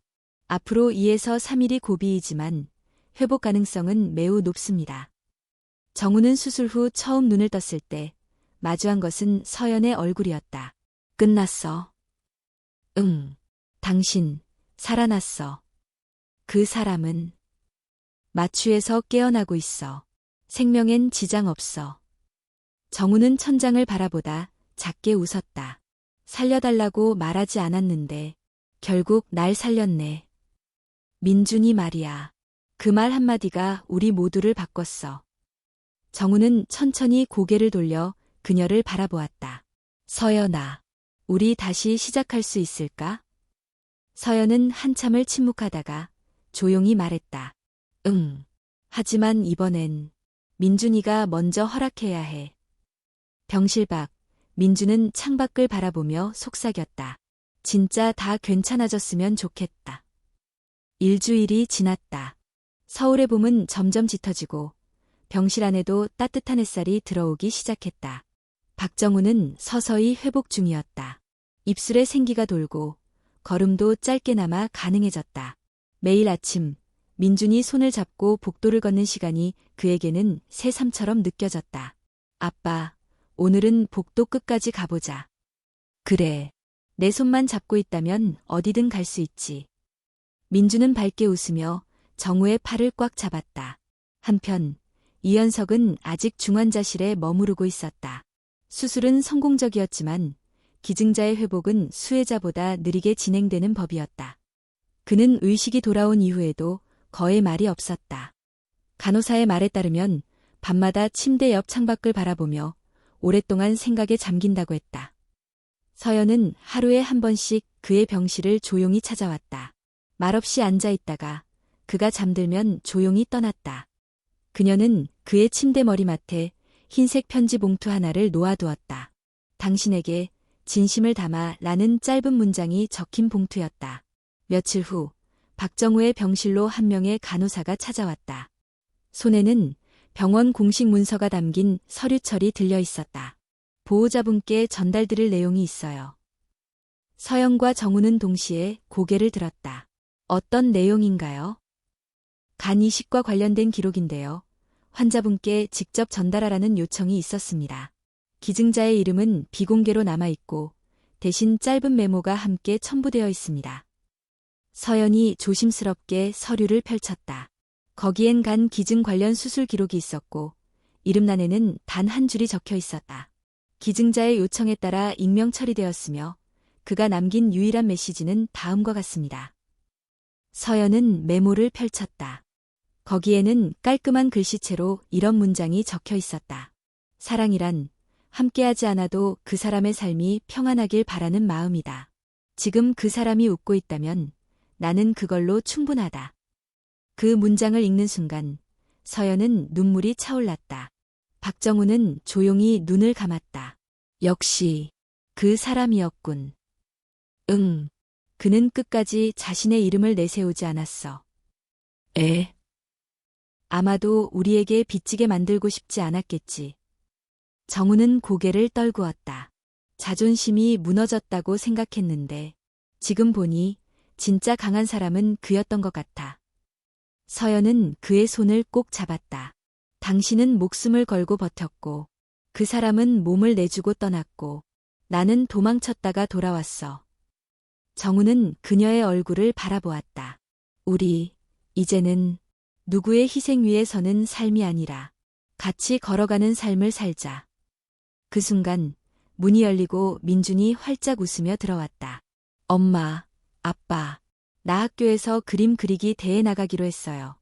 앞으로 2에서 3일이 고비이지만 회복 가능성은 매우 높습니다. 정우는 수술 후 처음 눈을 떴을 때 마주한 것은 서연의 얼굴이었다. 끝났어. 응. 당신, 살아났어. 그 사람은 마취에서 깨어나고 있어. 생명엔 지장 없어. 정우는 천장을 바라보다 작게 웃었다. 살려달라고 말하지 않았는데 결국 날 살렸네. 민준이 말이야. 그 말 한마디가 우리 모두를 바꿨어. 정우는 천천히 고개를 돌려 그녀를 바라보았다. 서연아, 우리 다시 시작할 수 있을까? 서연은 한참을 침묵하다가 조용히 말했다. 응. 하지만 이번엔 민준이가 먼저 허락해야 해. 병실 밖, 민준은 창밖을 바라보며 속삭였다. 진짜 다 괜찮아졌으면 좋겠다. 일주일이 지났다. 서울의 봄은 점점 짙어지고 병실 안에도 따뜻한 햇살이 들어오기 시작했다. 박정우는 서서히 회복 중이었다. 입술에 생기가 돌고 걸음도 짧게나마 가능해졌다. 매일 아침 민준이 손을 잡고 복도를 걷는 시간이 그에게는 새삼처럼 느껴졌다. 아빠, 오늘은 복도 끝까지 가보자. 그래. 내 손만 잡고 있다면 어디든 갈 수 있지. 민준은 밝게 웃으며 정우의 팔을 꽉 잡았다. 한편 이현석은 아직 중환자실에 머무르고 있었다. 수술은 성공적이었지만 기증자의 회복은 수혜자보다 느리게 진행되는 법이었다. 그는 의식이 돌아온 이후에도 거의 말이 없었다. 간호사의 말에 따르면 밤마다 침대 옆 창밖을 바라보며 오랫동안 생각에 잠긴다고 했다. 서연은 하루에 한 번씩 그의 병실을 조용히 찾아왔다. 말없이 앉아 있다가 그가 잠들면 조용히 떠났다. 그녀는 그의 침대 머리맡에 흰색 편지 봉투 하나를 놓아두었다. 당신에게 진심을 담아 라는 짧은 문장이 적힌 봉투였다. 며칠 후 박정우의 병실로 한 명의 간호사가 찾아왔다. 손에는 병원 공식 문서가 담긴 서류철이 들려 있었다. 보호자분께 전달드릴 내용이 있어요. 서연과 정우는 동시에 고개를 들었다. 어떤 내용인가요? 간 이식과 관련된 기록인데요. 환자분께 직접 전달하라는 요청이 있었습니다. 기증자의 이름은 비공개로 남아있고 대신 짧은 메모가 함께 첨부되어 있습니다. 서연이 조심스럽게 서류를 펼쳤다. 거기엔 간 기증 관련 수술 기록이 있었고 이름란에는 단 한 줄이 적혀 있었다. 기증자의 요청에 따라 익명 처리되었으며 그가 남긴 유일한 메시지는 다음과 같습니다. 서연은 메모를 펼쳤다. 거기에는 깔끔한 글씨체로 이런 문장이 적혀 있었다. 사랑이란 함께하지 않아도 그 사람의 삶이 평안하길 바라는 마음이다. 지금 그 사람이 웃고 있다면 나는 그걸로 충분하다. 그 문장을 읽는 순간 서연은 눈물이 차올랐다. 박정우는 조용히 눈을 감았다. 역시 그 사람이었군. 응. 그는 끝까지 자신의 이름을 내세우지 않았어. 아마도 우리에게 빚지게 만들고 싶지 않았겠지. 정우는 고개를 떨구었다. 자존심이 무너졌다고 생각했는데 지금 보니 진짜 강한 사람은 그였던 것 같아. 서연은 그의 손을 꼭 잡았다. 당신은 목숨을 걸고 버텼고 그 사람은 몸을 내주고 떠났고 나는 도망쳤다가 돌아왔어. 정우는 그녀의 얼굴을 바라보았다. 우리 이제는 누구의 희생 위에 서는 삶이 아니라 같이 걸어가는 삶을 살자. 그 순간 문이 열리고 민준이 활짝 웃으며 들어왔다. 엄마, 아빠, 나 학교에서 그림 그리기 대회 나가기로 했어요.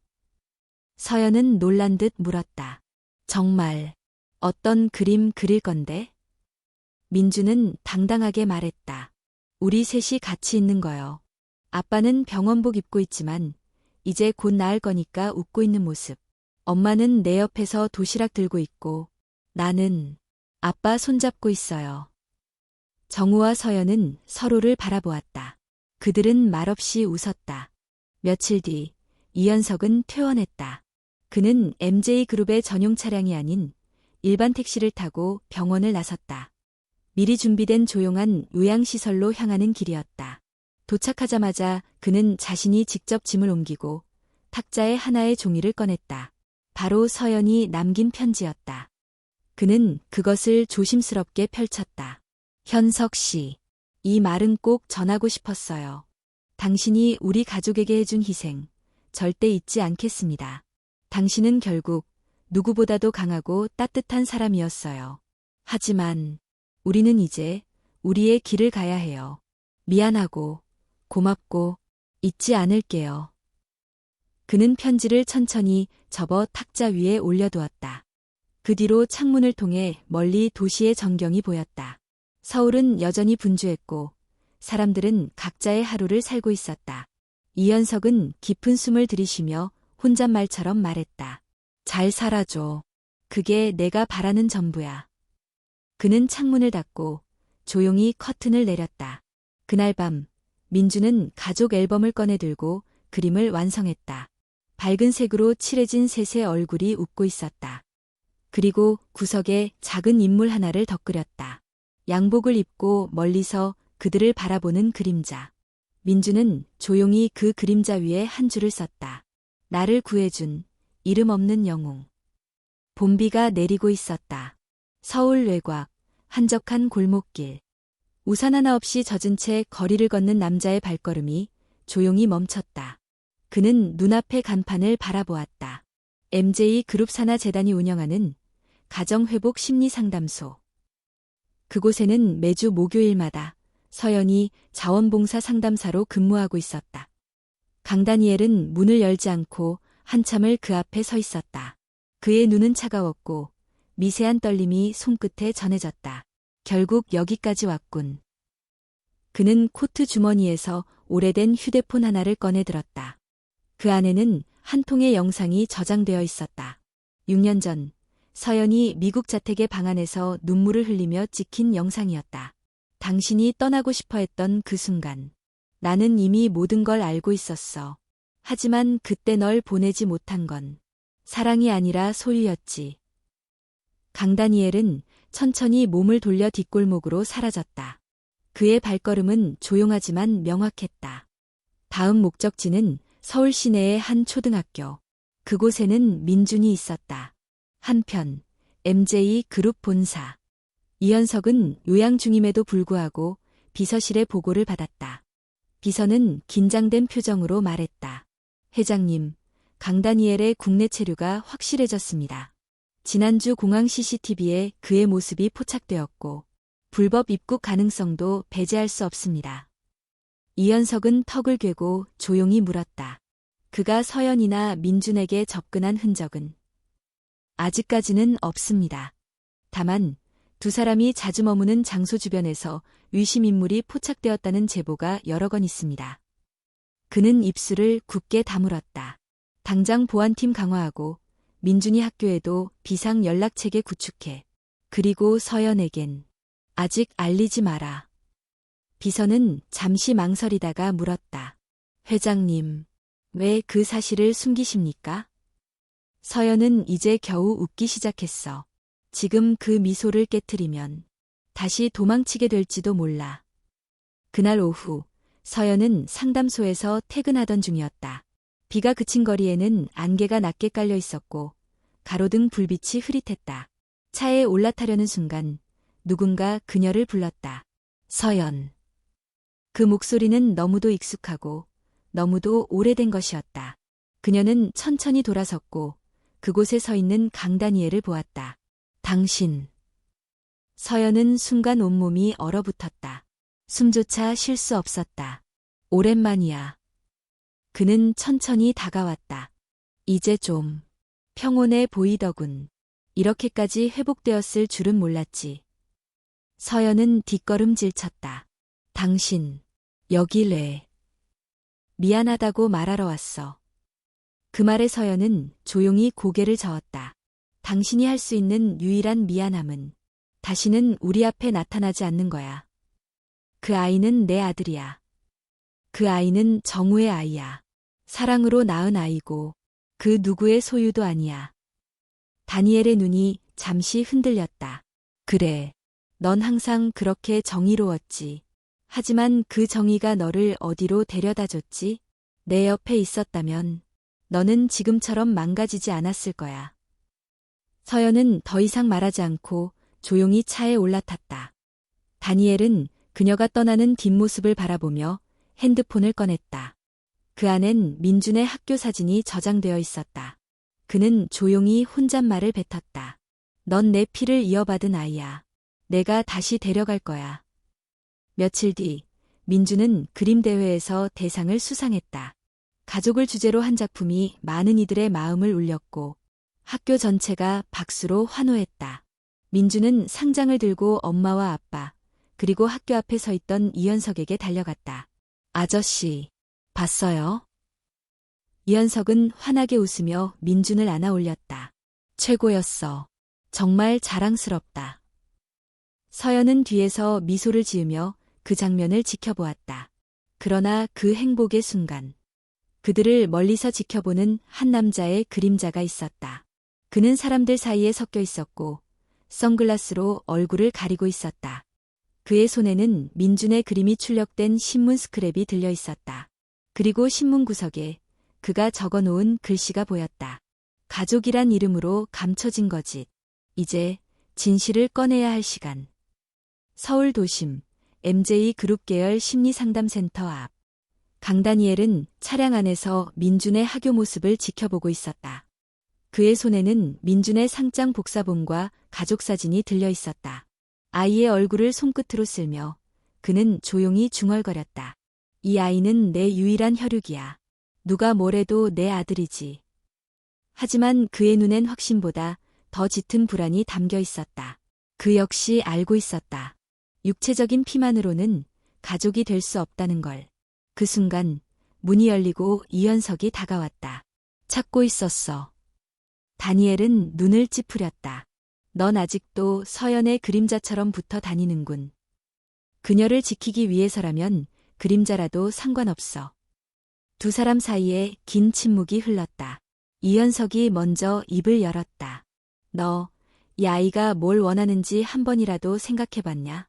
서연은 놀란 듯 물었다. 정말 어떤 그림 그릴 건데? 민준은 당당하게 말했다. 우리 셋이 같이 있는 거요. 아빠는 병원복 입고 있지만 이제 곧 나을 거니까 웃고 있는 모습. 엄마는 내 옆에서 도시락 들고 있고 나는 아빠 손잡고 있어요. 정우와 서연은 서로를 바라보았다. 그들은 말없이 웃었다. 며칠 뒤 이현석은 퇴원했다. 그는 MJ그룹의 전용 차량이 아닌 일반 택시를 타고 병원을 나섰다. 미리 준비된 조용한 요양시설로 향하는 길이었다. 도착하자마자 그는 자신이 직접 짐을 옮기고 탁자에 하나의 종이를 꺼냈다. 바로 서연이 남긴 편지였다. 그는 그것을 조심스럽게 펼쳤다. 현석 씨, 이 말은 꼭 전하고 싶었어요. 당신이 우리 가족에게 해준 희생, 절대 잊지 않겠습니다. 당신은 결국 누구보다도 강하고 따뜻한 사람이었어요. 하지만 우리는 이제 우리의 길을 가야 해요. 미안하고 고맙고 잊지 않을게요. 그는 편지를 천천히 접어 탁자 위에 올려두었다. 그 뒤로 창문을 통해 멀리 도시의 전경이 보였다. 서울은 여전히 분주했고 사람들은 각자의 하루를 살고 있었다. 이현석은 깊은 숨을 들이쉬며 혼잣말처럼 말했다. 잘 살아줘. 그게 내가 바라는 전부야. 그는 창문을 닫고 조용히 커튼을 내렸다. 그날 밤 민주는 가족 앨범을 꺼내들고 그림을 완성했다. 밝은 색으로 칠해진 셋의 얼굴이 웃고 있었다. 그리고 구석에 작은 인물 하나를 덧그렸다. 양복을 입고 멀리서 그들을 바라보는 그림자. 민주는 조용히 그 그림자 위에 한 줄을 썼다. 나를 구해준 이름 없는 영웅. 봄비가 내리고 있었다. 서울 외곽, 한적한 골목길. 우산 하나 없이 젖은 채 거리를 걷는 남자의 발걸음이 조용히 멈췄다. 그는 눈앞의 간판을 바라보았다. MJ그룹 산하재단이 운영하는 가정회복 심리상담소. 그곳에는 매주 목요일마다 서연이 자원봉사 상담사로 근무하고 있었다. 강다니엘은 문을 열지 않고 한참을 그 앞에 서 있었다. 그의 눈은 차가웠고 미세한 떨림이 손끝에 전해졌다. 결국 여기까지 왔군. 그는 코트 주머니에서 오래된 휴대폰 하나를 꺼내 들었다. 그 안에는 한 통의 영상이 저장되어 있었다. 6년 전 서연이 미국 자택의 방 안에서 눈물을 흘리며 찍힌 영상이었다. 당신이 떠나고 싶어 했던 그 순간. 나는 이미 모든 걸 알고 있었어. 하지만 그때 널 보내지 못한 건 사랑이 아니라 소유였지. 강다니엘은 천천히 몸을 돌려 뒷골목으로 사라졌다. 그의 발걸음은 조용하지만 명확했다. 다음 목적지는 서울 시내의 한 초등학교. 그곳에는 민준이 있었다. 한편 MJ그룹 본사. 이현석은 요양 중임에도 불구하고 비서실의 보고를 받았다. 비서는 긴장된 표정으로 말했다. 회장님, 강다니엘의 국내 체류가 확실해졌습니다. 지난주 공항 CCTV에 그의 모습이 포착되었고 불법 입국 가능성도 배제할 수 없습니다. 이현석은 턱을 괴고 조용히 물었다. 그가 서연이나 민준에게 접근한 흔적은 아직까지는 없습니다. 다만 두 사람이 자주 머무는 장소 주변에서 의심 인물이 포착되었다는 제보가 여러 건 있습니다. 그는 입술을 굳게 다물었다. 당장 보안팀 강화하고 민준이 학교에도 비상 연락체계 구축해. 그리고 서연에겐 아직 알리지 마라. 비서는 잠시 망설이다가 물었다. 회장님, 왜 그 사실을 숨기십니까? 서연은 이제 겨우 웃기 시작했어. 지금 그 미소를 깨트리면 다시 도망치게 될지도 몰라. 그날 오후 서연은 상담소에서 퇴근하던 중이었다. 비가 그친 거리에는 안개가 낮게 깔려 있었고 가로등 불빛이 흐릿했다. 차에 올라타려는 순간 누군가 그녀를 불렀다. 서연. 그 목소리는 너무도 익숙하고 너무도 오래된 것이었다. 그녀는 천천히 돌아섰고 그곳에 서 있는 강다니엘을 보았다. 당신. 서연은 순간 온몸이 얼어붙었다. 숨조차 쉴 수 없었다. 오랜만이야. 그는 천천히 다가왔다. 이제 좀 평온해 보이더군. 이렇게까지 회복되었을 줄은 몰랐지. 서연은 뒷걸음질 쳤다. 당신, 여길래. 미안하다고 말하러 왔어. 그 말에 서연은 조용히 고개를 저었다. 당신이 할 수 있는 유일한 미안함은 다시는 우리 앞에 나타나지 않는 거야. 그 아이는 내 아들이야. 그 아이는 정우의 아이야. 사랑으로 낳은 아이고 그 누구의 소유도 아니야. 다니엘의 눈이 잠시 흔들렸다. 그래, 넌 항상 그렇게 정의로웠지. 하지만 그 정의가 너를 어디로 데려다 줬지? 내 옆에 있었다면 너는 지금처럼 망가지지 않았을 거야. 서연은 더 이상 말하지 않고 조용히 차에 올라탔다. 다니엘은 그녀가 떠나는 뒷모습을 바라보며 핸드폰을 꺼냈다. 그 안엔 민준의 학교 사진이 저장되어 있었다. 그는 조용히 혼잣말을 뱉었다. 넌 내 피를 이어받은 아이야. 내가 다시 데려갈 거야. 며칠 뒤 민준은 그림대회에서 대상을 수상했다. 가족을 주제로 한 작품이 많은 이들의 마음을 울렸고 학교 전체가 박수로 환호했다. 민준은 상장을 들고 엄마와 아빠, 그리고 학교 앞에 서 있던 이현석에게 달려갔다. 아저씨, 봤어요? 이현석은 환하게 웃으며 민준을 안아 올렸다. 최고였어. 정말 자랑스럽다. 서연은 뒤에서 미소를 지으며 그 장면을 지켜보았다. 그러나 그 행복의 순간, 그들을 멀리서 지켜보는 한 남자의 그림자가 있었다. 그는 사람들 사이에 섞여 있었고 선글라스로 얼굴을 가리고 있었다. 그의 손에는 민준의 그림이 출력된 신문 스크랩이 들려 있었다. 그리고 신문 구석에 그가 적어놓은 글씨가 보였다. 가족이란 이름으로 감춰진 거짓. 이제 진실을 꺼내야 할 시간. 서울 도심 MJ 그룹 계열 심리상담센터 앞. 강다니엘은 차량 안에서 민준의 학교 모습을 지켜보고 있었다. 그의 손에는 민준의 상장 복사본과 가족사진이 들려 있었다. 아이의 얼굴을 손끝으로 쓸며 그는 조용히 중얼거렸다. 이 아이는 내 유일한 혈육이야. 누가 뭐래도 내 아들이지. 하지만 그의 눈엔 확신보다 더 짙은 불안이 담겨 있었다. 그 역시 알고 있었다. 육체적인 피만으로는 가족이 될 수 없다는 걸. 그 순간 문이 열리고 이현석이 다가왔다. 찾고 있었어. 다니엘은 눈을 찌푸렸다. 넌 아직도 서연의 그림자처럼 붙어 다니는군. 그녀를 지키기 위해서라면 그림자라도 상관없어. 두 사람 사이에 긴 침묵이 흘렀다. 이현석이 먼저 입을 열었다. 너, 이 아이가 뭘 원하는지 한 번이라도 생각해봤냐?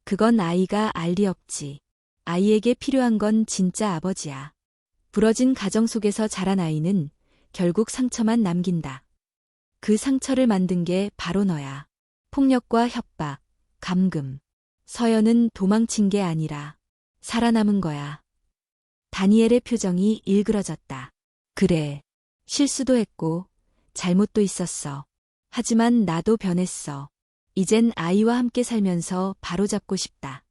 그건 아이가 알 리 없지. 아이에게 필요한 건 진짜 아버지야. 부러진 가정 속에서 자란 아이는 결국 상처만 남긴다. 그 상처를 만든 게 바로 너야. 폭력과 협박, 감금. 서연은 도망친 게 아니라 살아남은 거야. 다니엘의 표정이 일그러졌다. 그래, 실수도 했고, 잘못도 있었어. 하지만 나도 변했어. 이젠 아이와 함께 살면서 바로잡고 싶다.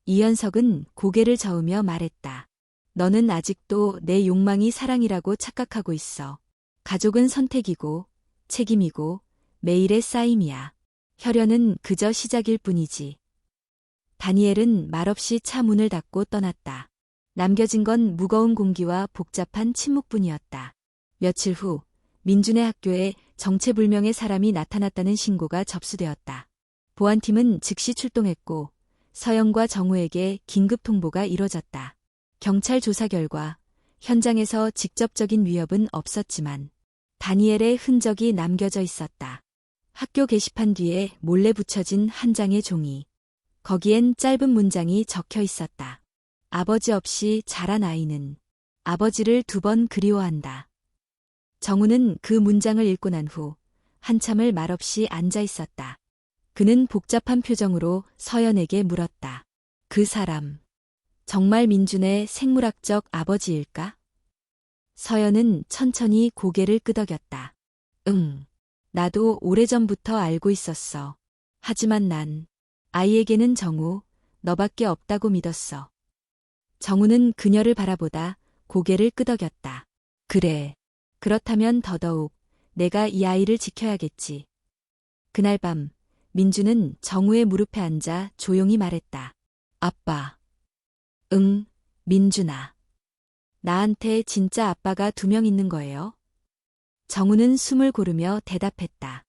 이현석은 고개를 저으며 말했다. 너는 아직도 내 욕망이 사랑이라고 착각하고 있어. 가족은 선택이고, 책임이고, 매일의 쌓임이야. 혈연은 그저 시작일 뿐이지. 다니엘은 말없이 차 문을 닫고 떠났다. 남겨진 건 무거운 공기와 복잡한 침묵뿐이었다. 며칠 후 민준의 학교에 정체불명의 사람이 나타났다는 신고가 접수되었다. 보안팀은 즉시 출동했고 서영과 정우에게 긴급 통보가 이뤄졌다. 경찰 조사 결과 현장에서 직접적인 위협은 없었지만 다니엘의 흔적이 남겨져 있었다. 학교 게시판 뒤에 몰래 붙여진 한 장의 종이. 거기엔 짧은 문장이 적혀 있었다. 아버지 없이 자란 아이는 아버지를 2번 그리워한다. 정우는 그 문장을 읽고 난 후 한참을 말없이 앉아 있었다. 그는 복잡한 표정으로 서연에게 물었다. 그 사람, 정말 민준의 생물학적 아버지일까? 서연은 천천히 고개를 끄덕였다. 응, 나도 오래전부터 알고 있었어. 하지만 난 아이에게는 정우, 너밖에 없다고 믿었어. 정우는 그녀를 바라보다 고개를 끄덕였다. 그래. 그렇다면 더더욱 내가 이 아이를 지켜야겠지. 그날 밤 민주는 정우의 무릎에 앉아 조용히 말했다. 아빠. 응, 민준아. 나한테 진짜 아빠가 2명 있는 거예요? 정우는 숨을 고르며 대답했다.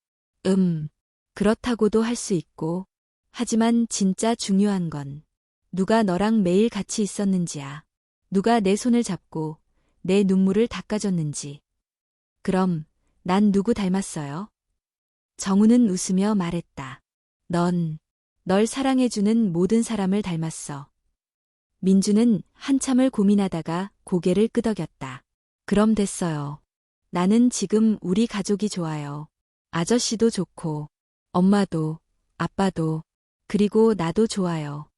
그렇다고도 할 수 있고, 하지만 진짜 중요한 건 누가 너랑 매일 같이 있었는지야. 누가 내 손을 잡고 내 눈물을 닦아줬는지. 그럼 난 누구 닮았어요? 정우는 웃으며 말했다. 널 사랑해주는 모든 사람을 닮았어. 민주는 한참을 고민하다가 고개를 끄덕였다. 그럼 됐어요. 나는 지금 우리 가족이 좋아요. 아저씨도 좋고, 엄마도, 아빠도, 그리고 나도 좋아요.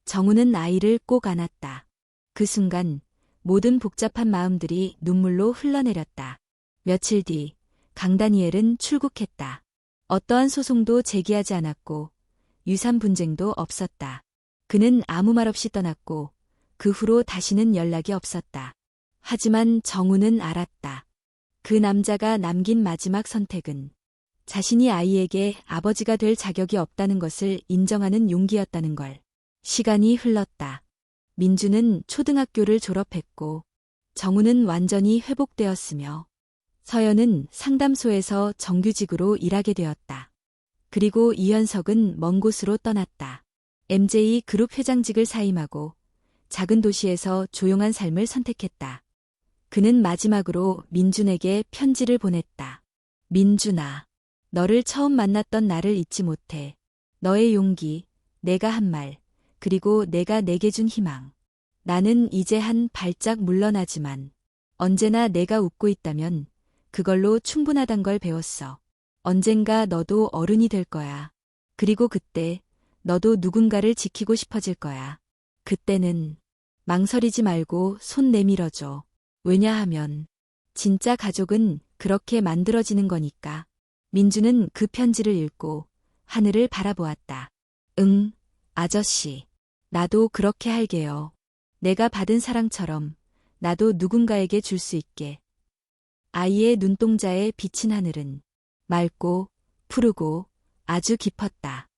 정우는 아이를 꼭 안았다. 그 순간 모든 복잡한 마음들이 눈물로 흘러내렸다. 며칠 뒤 강다니엘은 출국했다. 어떠한 소송도 제기하지 않았고 유산 분쟁도 없었다. 그는 아무 말 없이 떠났고 그 후로 다시는 연락이 없었다. 하지만 정우는 알았다. 그 남자가 남긴 마지막 선택은 자신이 아이에게 아버지가 될 자격이 없다는 것을 인정하는 용기였다는 걸. 시간이 흘렀다. 민주는 초등학교를 졸업했고 정우는 완전히 회복되었으며 서연은 상담소에서 정규직으로 일하게 되었다. 그리고 이현석은 먼 곳으로 떠났다. MJ 그룹 회장직을 사임하고 작은 도시에서 조용한 삶을 선택했다. 그는 마지막으로 민준에게 편지를 보냈다. 민준아, 너를 처음 만났던 나를 잊지 못해. 너의 용기, 내가 한 말, 그리고 내가 내게 준 희망. 나는 이제 한 발짝 물러나지만 언제나 내가 웃고 있다면 그걸로 충분하단 걸 배웠어. 언젠가 너도 어른이 될 거야. 그리고 그때 너도 누군가를 지키고 싶어질 거야. 그때는 망설이지 말고 손 내밀어줘. 왜냐하면 진짜 가족은 그렇게 만들어지는 거니까. 민주는 그 편지를 읽고 하늘을 바라보았다. 응, 아저씨. 나도 그렇게 할게요. 내가 받은 사랑처럼 나도 누군가에게 줄 수 있게. 아이의 눈동자에 비친 하늘은 맑고 푸르고 아주 깊었다.